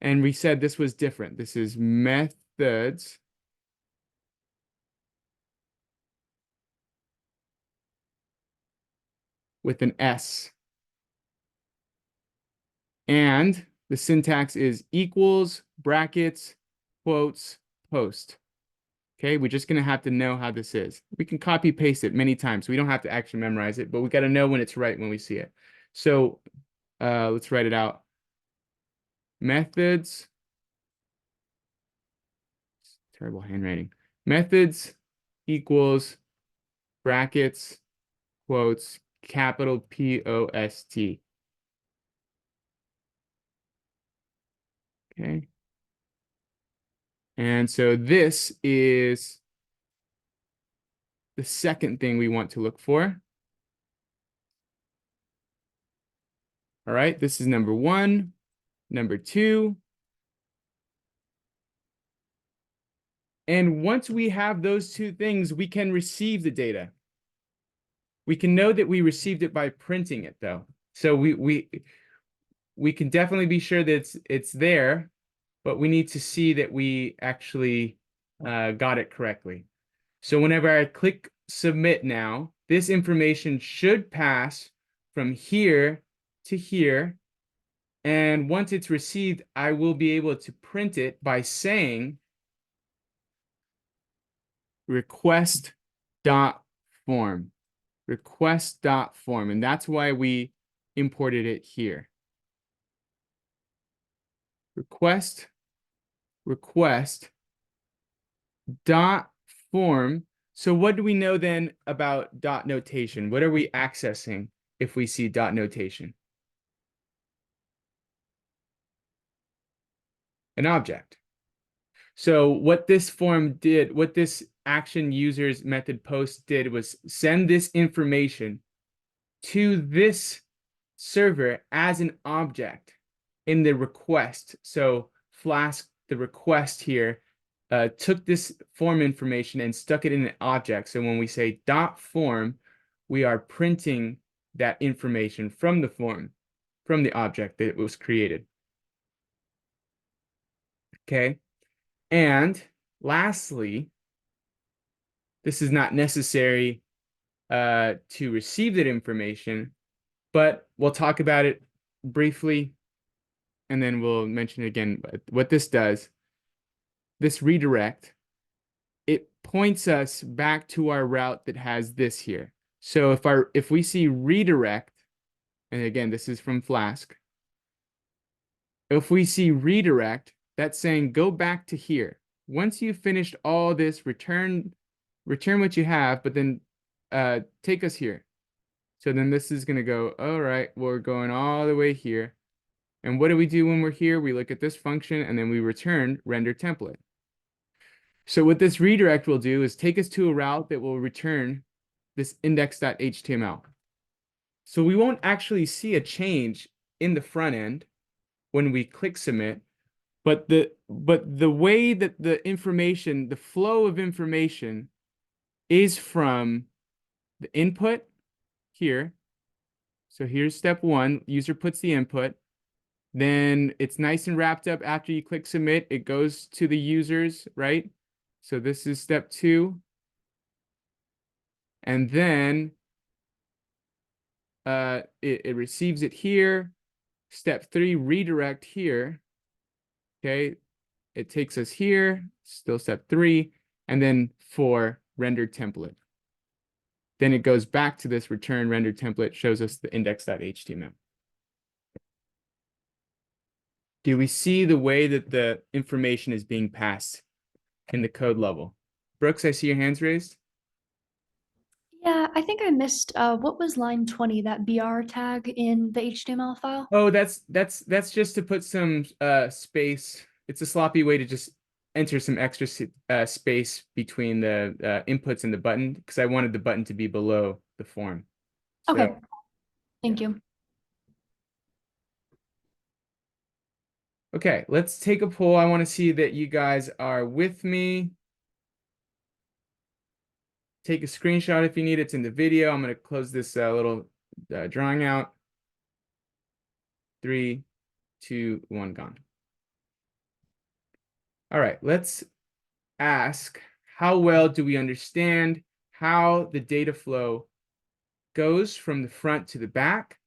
[SPEAKER 1] And we said this was different. This is methods. With an S. And the syntax is equals, brackets, quotes, post. Okay, we're just going to have to know how this is. We can copy paste it many times. We don't have to actually memorize it, but we got to know when it's right when we see it. So let's write it out. Methods. Terrible handwriting. Methods equals brackets, quotes, capital P-O-S-T. Okay. And so this is the second thing we want to look for. All right, this is number one, number two. And once we have those two things, we can receive the data. We can know that we received it by printing it, though. So we can definitely be sure that it's there, but we need to see that we actually got it correctly. So whenever I click submit now, this information should pass from here to here. And once it's received, I will be able to print it by saying request.form. Request.form. And that's why we imported it here. Request dot form. So what do we know then about dot notation? What are we accessing if we see dot notation? An object. So what this form did, what this action users method post did was send this information to this server as an object in the request. So Flask, the request here, took this form information and stuck it in an object. So when we say dot form, we are printing that information from the form, from the object that it was created. Okay. And lastly, this is not necessary to receive that information, but we'll talk about it briefly, and then we'll mention it again. What this does, this redirect, it points us back to our route that has this here. So if we see redirect, and again, this is from Flask. If we see redirect, that's saying go back to here. Once you've finished all this, return what you have, but then take us here. So then this is going to go, all right, we're going all the way here. And what do we do when we're here? We look at this function and then we return render template. So what this redirect will do is take us to a route that will return this index.html. So we won't actually see a change in the front end when we click submit, but the way that the information, the flow of information is from the input here. So here's step one, user puts the input. Then it's nice and wrapped up after you click submit. It goes to the users, right? So this is step two. And then it receives it here. Step three, redirect here. Okay, it takes us here, still step three. And then four, render template. Then it goes back to this return render template, shows us the index.html. Do we see the way that the information is being passed in the code level? Brooks, I see your hands raised.
[SPEAKER 8] Yeah, I think I missed what was line 20, that BR tag in the HTML file?
[SPEAKER 1] Oh, that's just to put some space. It's a sloppy way to just enter some extra space between the inputs and the button, because I wanted the button to be below the form. So,
[SPEAKER 8] Okay. Thank you.
[SPEAKER 1] okay, let's take a poll. I want to see that you guys are with me. Take a screenshot if you need. It's in the video. I'm going to close this little drawing out. 3, 2, 1, gone. All right, let's ask, how well do we understand how the data flow goes from the front to the back,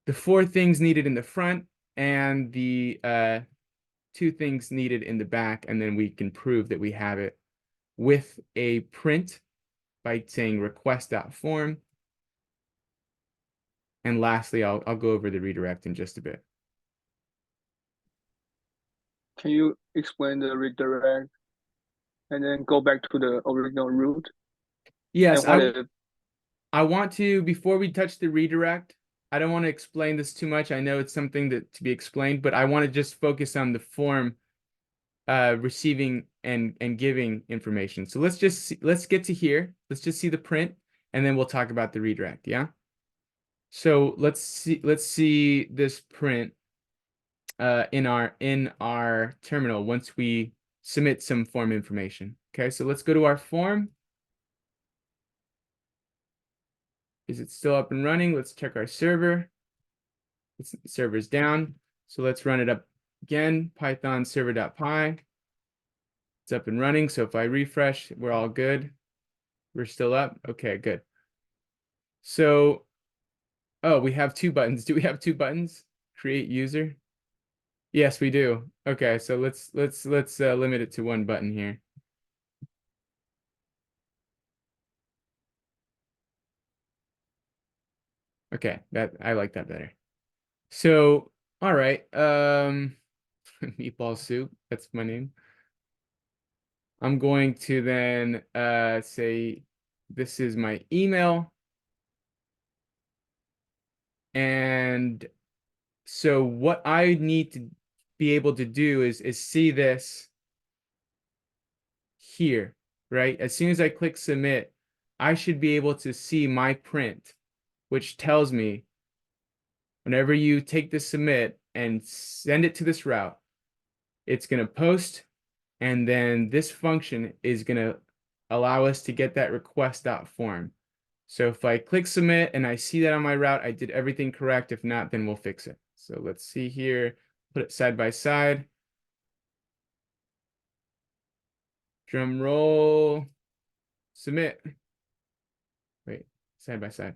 [SPEAKER 1] the 4 things needed in the front, and the 2 things needed in the back, and then we can prove that we have it with a print by saying request.form. And lastly, I'll go over the redirect in just a bit.
[SPEAKER 4] Can you explain the redirect and then go back to the original route?
[SPEAKER 1] Yes,
[SPEAKER 4] And
[SPEAKER 1] I want to, before we touch the redirect, I don't want to explain this too much. I know it's something that to be explained, but I want to just focus on the form receiving and giving information. So let's get to here. Let's just see the print, and then we'll talk about the redirect. Yeah. So let's see this print in our terminal once we submit some form information. Okay, so let's go to our form. Is it still up and running? Let's check our server. Server's down. So let's run it up again. Python server.py. It's up and running. So if I refresh, we're all good. We're still up. Okay, good. So, oh, we have two buttons. Do we have two buttons? Create user. Yes, we do. Okay, so let's limit it to one button here. Okay, that I like that better. So, all right, meatball soup, that's my name. I'm going to then say this is my email. And so what I need to be able to do is see this here, right? As soon as I click submit, I should be able to see my print, which tells me whenever you take the submit and send it to this route, it's going to post, and then this function is going to allow us to get that request.form. So if I click submit and I see that on my route, I did everything correct. If not, then we'll fix it. So let's see here, put it side by side. Drum roll, submit. Wait, side by side.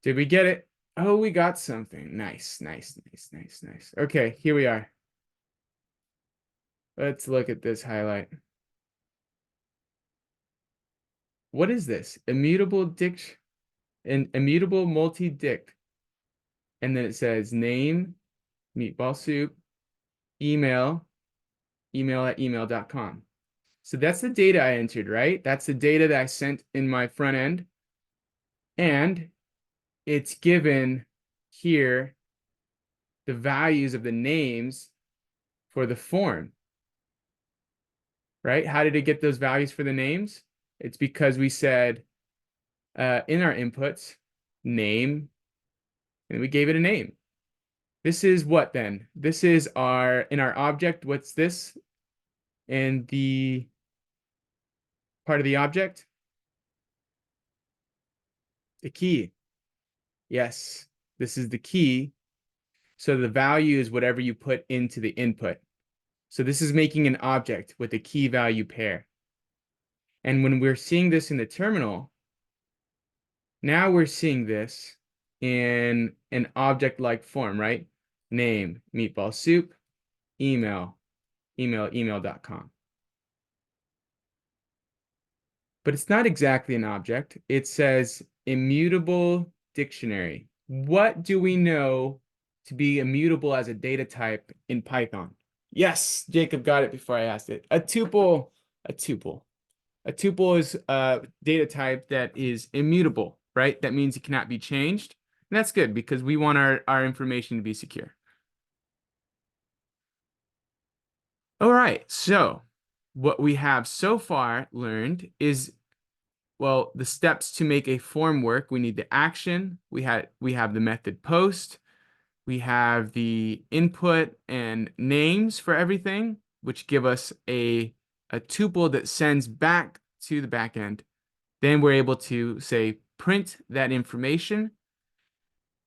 [SPEAKER 1] Did we get it? Oh, we got something. Nice, nice, nice, nice, nice. Okay, here we are. Let's look at this highlight. What is this? Immutable multi-dict. And then it says name, meatball soup, email at email.com. So that's the data I entered, right? That's the data that I sent in my front end. And it's given here the values of the names for the form, right? How did it get those values for the names? It's because we said in our inputs, name, and we gave it a name. This is what then? This is in our object, what's this? And the part of the object? The key. Yes, this is the key. So the value is whatever you put into the input. So this is making an object with a key value pair. And when we're seeing this in the terminal, now we're seeing this in an object-like form, right? Name, meatball soup, email.com. But it's not exactly an object. It says immutable dictionary. What do we know to be immutable as a data type in Python? Yes, Jacob got it before I asked it. A tuple. A tuple is a data type that is immutable, right? That means it cannot be changed. And that's good because we want our information to be secure. All right, so what we have so far learned is, well, the steps to make a form work. We need the action. We have the method post. We have the input and names for everything, which give us a tuple that sends back to the backend. Then we're able to say print that information.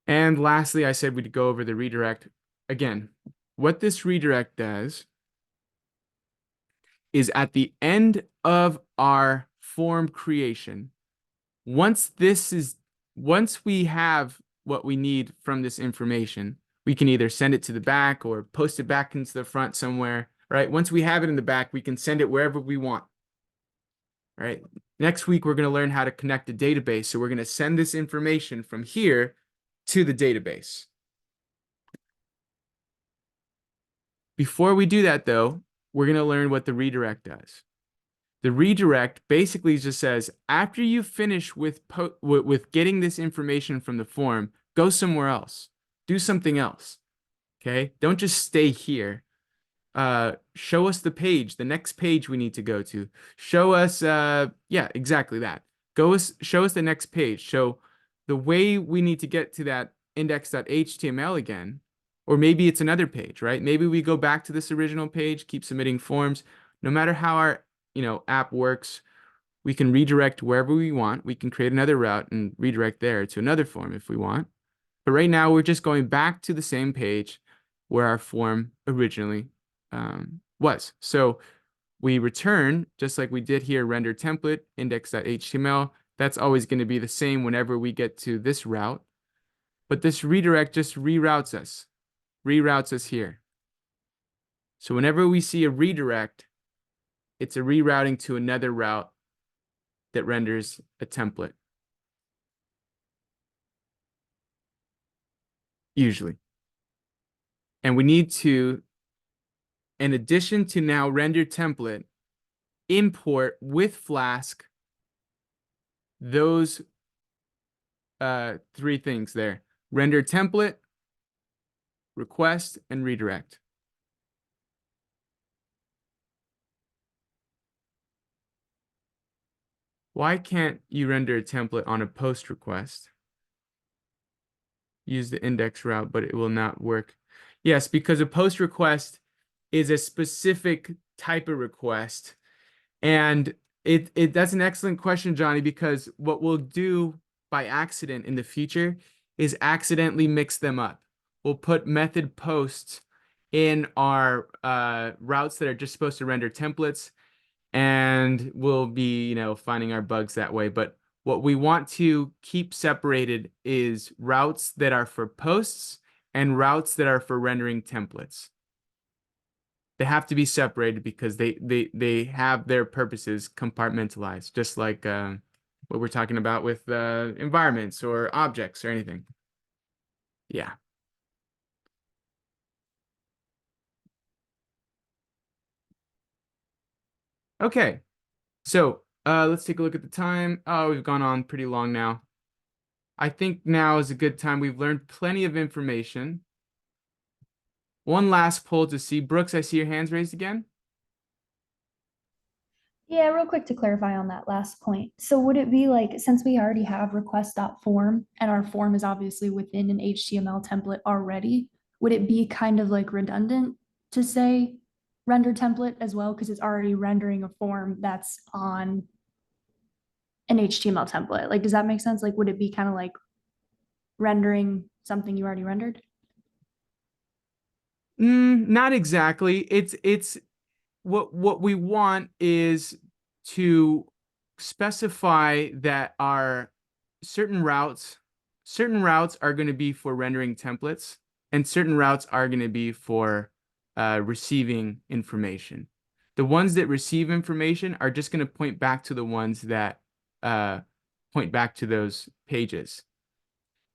[SPEAKER 1] And lastly, I said we'd go over the redirect. Again, what this redirect does is at the end of our form creation, once we have what we need from this information, we can either send it to the back or post it back into the front somewhere, right? Once we have it in the back, we can send it wherever we want. All right. Next week, we're going to learn how to connect a database. So we're going to send this information from here to the database. Before we do that, though, we're going to learn what the redirect does. The redirect basically just says, after you finish with getting this information from the form, go somewhere else. Do something else. Okay, don't just stay here. Show us the page, the next page we need to go to. Show us, yeah, exactly that. Show us the next page. So the way we need to get to that index.html again, or maybe it's another page, right? Maybe we go back to this original page, keep submitting forms. No matter how our, app works, we can redirect wherever we want. We can create another route and redirect there to another form if we want. But right now we're just going back to the same page where our form originally was. So we return, just like we did here, render template index.html. That's always going to be the same whenever we get to this route. But this redirect just reroutes us here. So whenever we see a redirect, it's a rerouting to another route that renders a template. Usually. And we need to, in addition to now render template, import with Flask those three things there: render template, request, and redirect. Why can't you render a template on a post request? Use the index route, but it will not work. Yes, because a post request is a specific type of request. And that's an excellent question, Johnny, because what we'll do by accident in the future is accidentally mix them up. We'll put method posts in our routes that are just supposed to render templates, and we'll be, finding our bugs that way. But what we want to keep separated is routes that are for posts and routes that are for rendering templates. They have to be separated because they have their purposes compartmentalized, just like what we're talking about with environments or objects or anything. Yeah. Okay. So let's take a look at the time. Oh, we've gone on pretty long now. I think now is a good time. We've learned plenty of information. One last poll to see. Brooks, I see your hands raised again.
[SPEAKER 8] Yeah, real quick to clarify on that last point. So would it be like, since we already have request.form and our form is obviously within an HTML template already, would it be kind of like redundant to say render template as well? Because it's already rendering a form that's on an HTML template. Like, does that make sense? Like, would it be kind of like rendering something you already rendered?
[SPEAKER 1] Not exactly. It's what we want is to specify that our certain routes are going to be for rendering templates, and certain routes are going to be for receiving information. The ones that receive information are just going to point back to the ones that point back to those pages.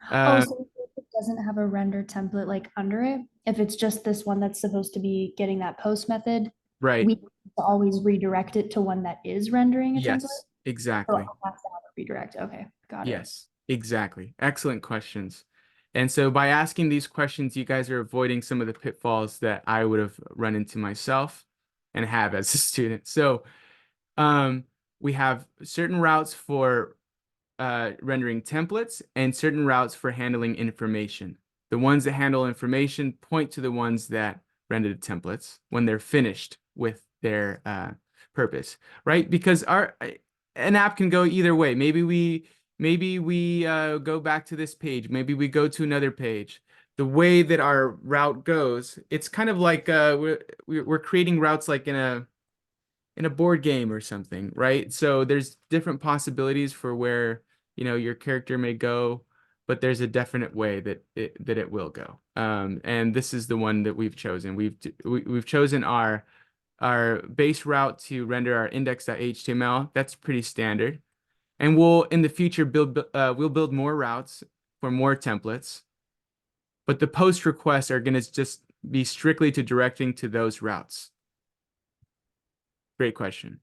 [SPEAKER 8] Oh, so if it doesn't have a render template like under it, if it's just this one that's supposed to be getting that post method,
[SPEAKER 1] Right.
[SPEAKER 8] we always redirect it to one that is rendering a template.
[SPEAKER 1] Yes, exactly.
[SPEAKER 8] So I'll have to have a redirect. Okay, got it.
[SPEAKER 1] Yes, exactly. Excellent questions. And so by asking these questions, you guys are avoiding some of the pitfalls that I would have run into myself and have as a student. So we have certain routes for rendering templates and certain routes for handling information. The ones that handle information point to the ones that render the templates when they're finished with their purpose, right? Because an app can go either way. Maybe we go back to this page. Maybe we go to another page. The way that our route goes, it's kind of like we're creating routes like in a board game or something, right? So there's different possibilities for where, your character may go, but there's a definite way that it will go. And this is the one that we've chosen. We've chosen our base route to render our index.html. That's pretty standard. And we'll in the future we'll build more routes for more templates. But the post requests are going to just be strictly to directing to those routes. Great question.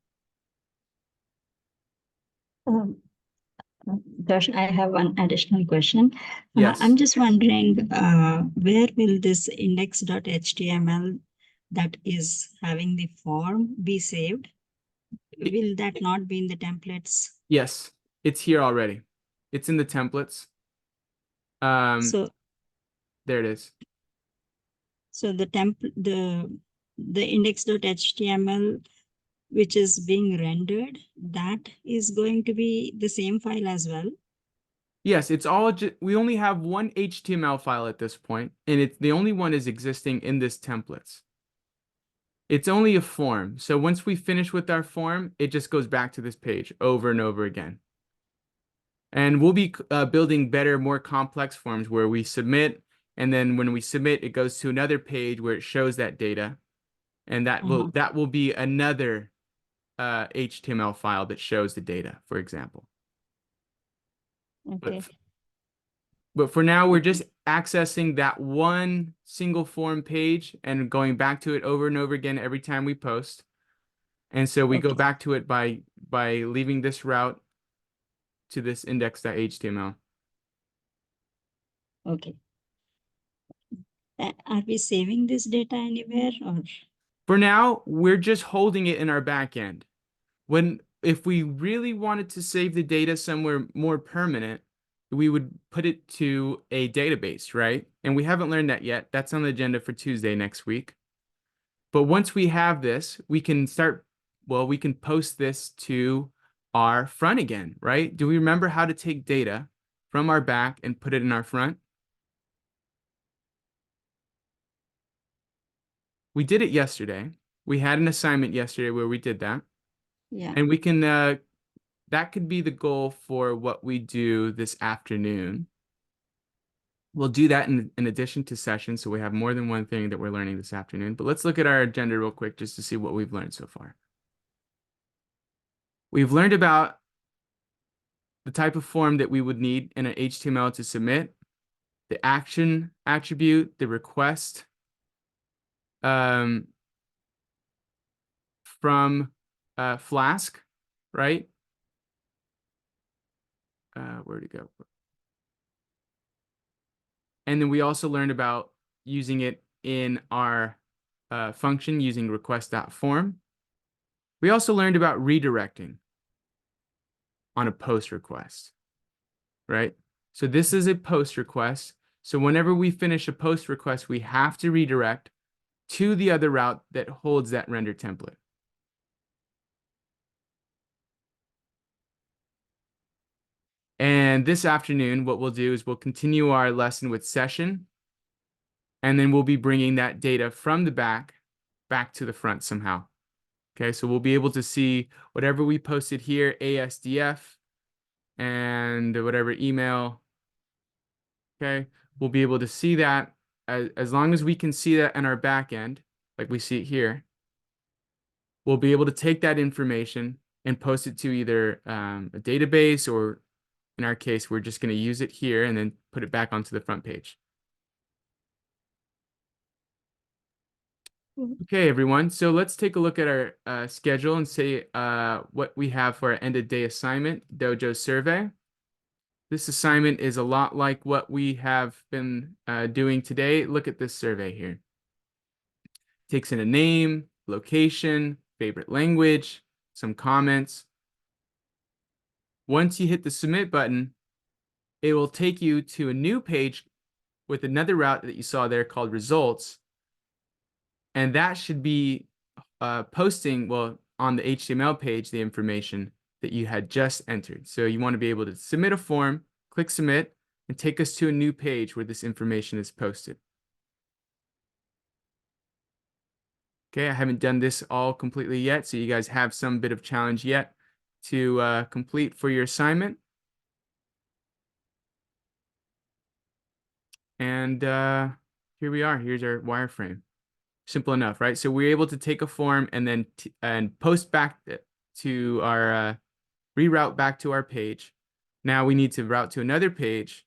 [SPEAKER 5] Josh, I have one additional question.
[SPEAKER 1] Yes.
[SPEAKER 5] I'm just wondering, where will this index.html that is having the form be saved? Will that not be in the templates?
[SPEAKER 1] Yes, it's here already. It's in the templates.
[SPEAKER 5] So,
[SPEAKER 1] There it is.
[SPEAKER 5] so the index.html which is being rendered, that is going to be the same file as well.
[SPEAKER 1] Yes, it's all we only have one HTML file at this point, and it's the only one is existing in this templates. It's only a form. So once we finish with our form, it just goes back to this page over and over again. And we'll be building better, more complex forms where we submit, and then when we submit, it goes to another page where it shows that data, and that will be another HTML file that shows the data, for example.
[SPEAKER 5] Okay.
[SPEAKER 1] But for now, we're just accessing that one single form page and going back to it over and over again every time we post. And so we go back to it by leaving this route to this index.html.
[SPEAKER 5] Okay. Are we saving this data anywhere, or?
[SPEAKER 1] For now, we're just holding it in our backend. If we really wanted to save the data somewhere more permanent, we would put it to a database, right? And we haven't learned that yet. That's on the agenda for Tuesday next week. But once we have this, we can we can post this to our front again, right? Do we remember how to take data from our back and put it in our front? We did it yesterday. We had an assignment yesterday where we did that.
[SPEAKER 5] Yeah.
[SPEAKER 1] And we can, that could be the goal for what we do this afternoon. We'll do that in addition to sessions, so we have more than one thing that we're learning this afternoon. But let's look at our agenda real quick just to see what we've learned so far. We've learned about the type of form that we would need in an HTML to submit, the action attribute, the request from Flask, right? Where'd it go? And then we also learned about using it in our function using request.form. We also learned about redirecting on a post request, right? So this is a post request. So whenever we finish a post request, we have to redirect to the other route that holds that render template. And this afternoon, what we'll do is we'll continue our lesson with session, and then we'll be bringing that data from the back to the front somehow. Okay, so we'll be able to see whatever we posted here, ASDF, and whatever email. Okay, we'll be able to see that as long as we can see that in our back end, like we see it here. We'll be able to take that information and post it to either a database, or in our case, we're just going to use it here and then put it back onto the front page. Okay, everyone. So let's take a look at our schedule and see what we have for our end of day assignment, Dojo survey. This assignment is a lot like what we have been doing today. Look at this survey here. It takes in a name, location, favorite language, some comments. Once you hit the submit button, it will take you to a new page with another route that you saw there called results. And that should be posting, well, on the HTML page, the information that you had just entered. So you want to be able to submit a form, click submit, and take us to a new page where this information is posted. Okay, I haven't done this all completely yet, so you guys have some bit of challenge yet to complete for your assignment. And here we are. Here's our wireframe. Simple enough, right? So we're able to take a form and then post back to our reroute back to our page. Now we need to route to another page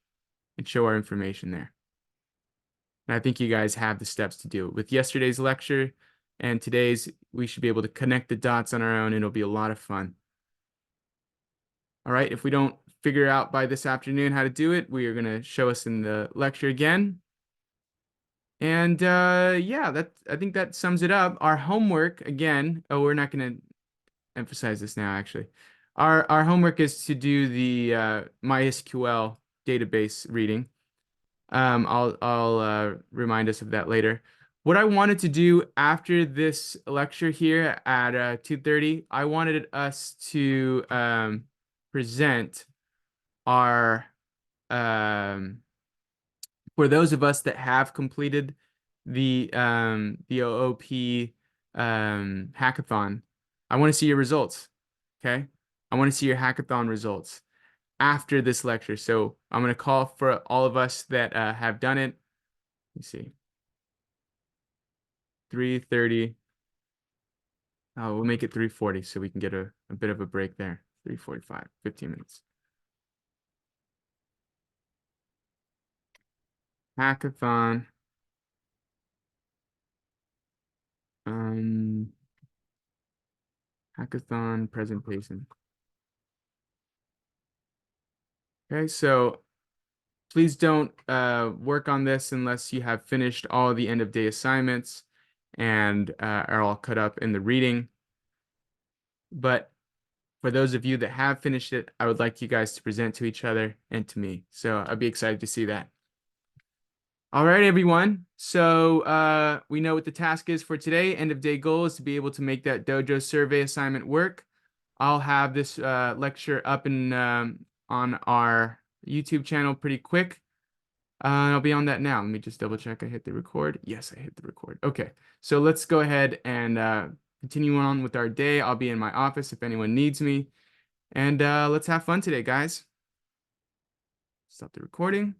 [SPEAKER 1] and show our information there. And I think you guys have the steps to do it. With yesterday's lecture and today's, we should be able to connect the dots on our own, and it'll be a lot of fun. All right, if we don't figure out by this afternoon how to do it, we are going to show us in the lecture again. And yeah, I think that sums it up. Our homework again, oh, we're not going to emphasize this now actually. Our homework is to do the MySQL database reading. I'll remind us of that later. What I wanted to do after this lecture here at 2:30, I wanted us to present our for those of us that have completed the OOP hackathon. I want to see your results. Okay, I want to see your hackathon results after this lecture. So I'm going to call for all of us that have done it. Let me see. 3:30. Oh, we'll make it 3:40 so we can get a bit of a break there. 3:45, 15 minutes. Hackathon. Hackathon presentation. Okay, so please don't work on this unless you have finished all the end of day assignments and are all caught up in the reading. But for those of you that have finished it, I would like you guys to present to each other and to me. So I'd be excited to see that. All right, everyone. So we know what the task is for today. End of day goal is to be able to make that dojo survey assignment work. I'll have this lecture up and on our YouTube channel pretty quick. I'll be on that now. Let me just double check. I hit the record. Yes, I hit the record. Okay, so let's go ahead and continue on with our day. I'll be in my office if anyone needs me. And let's have fun today, guys. Stop the recording.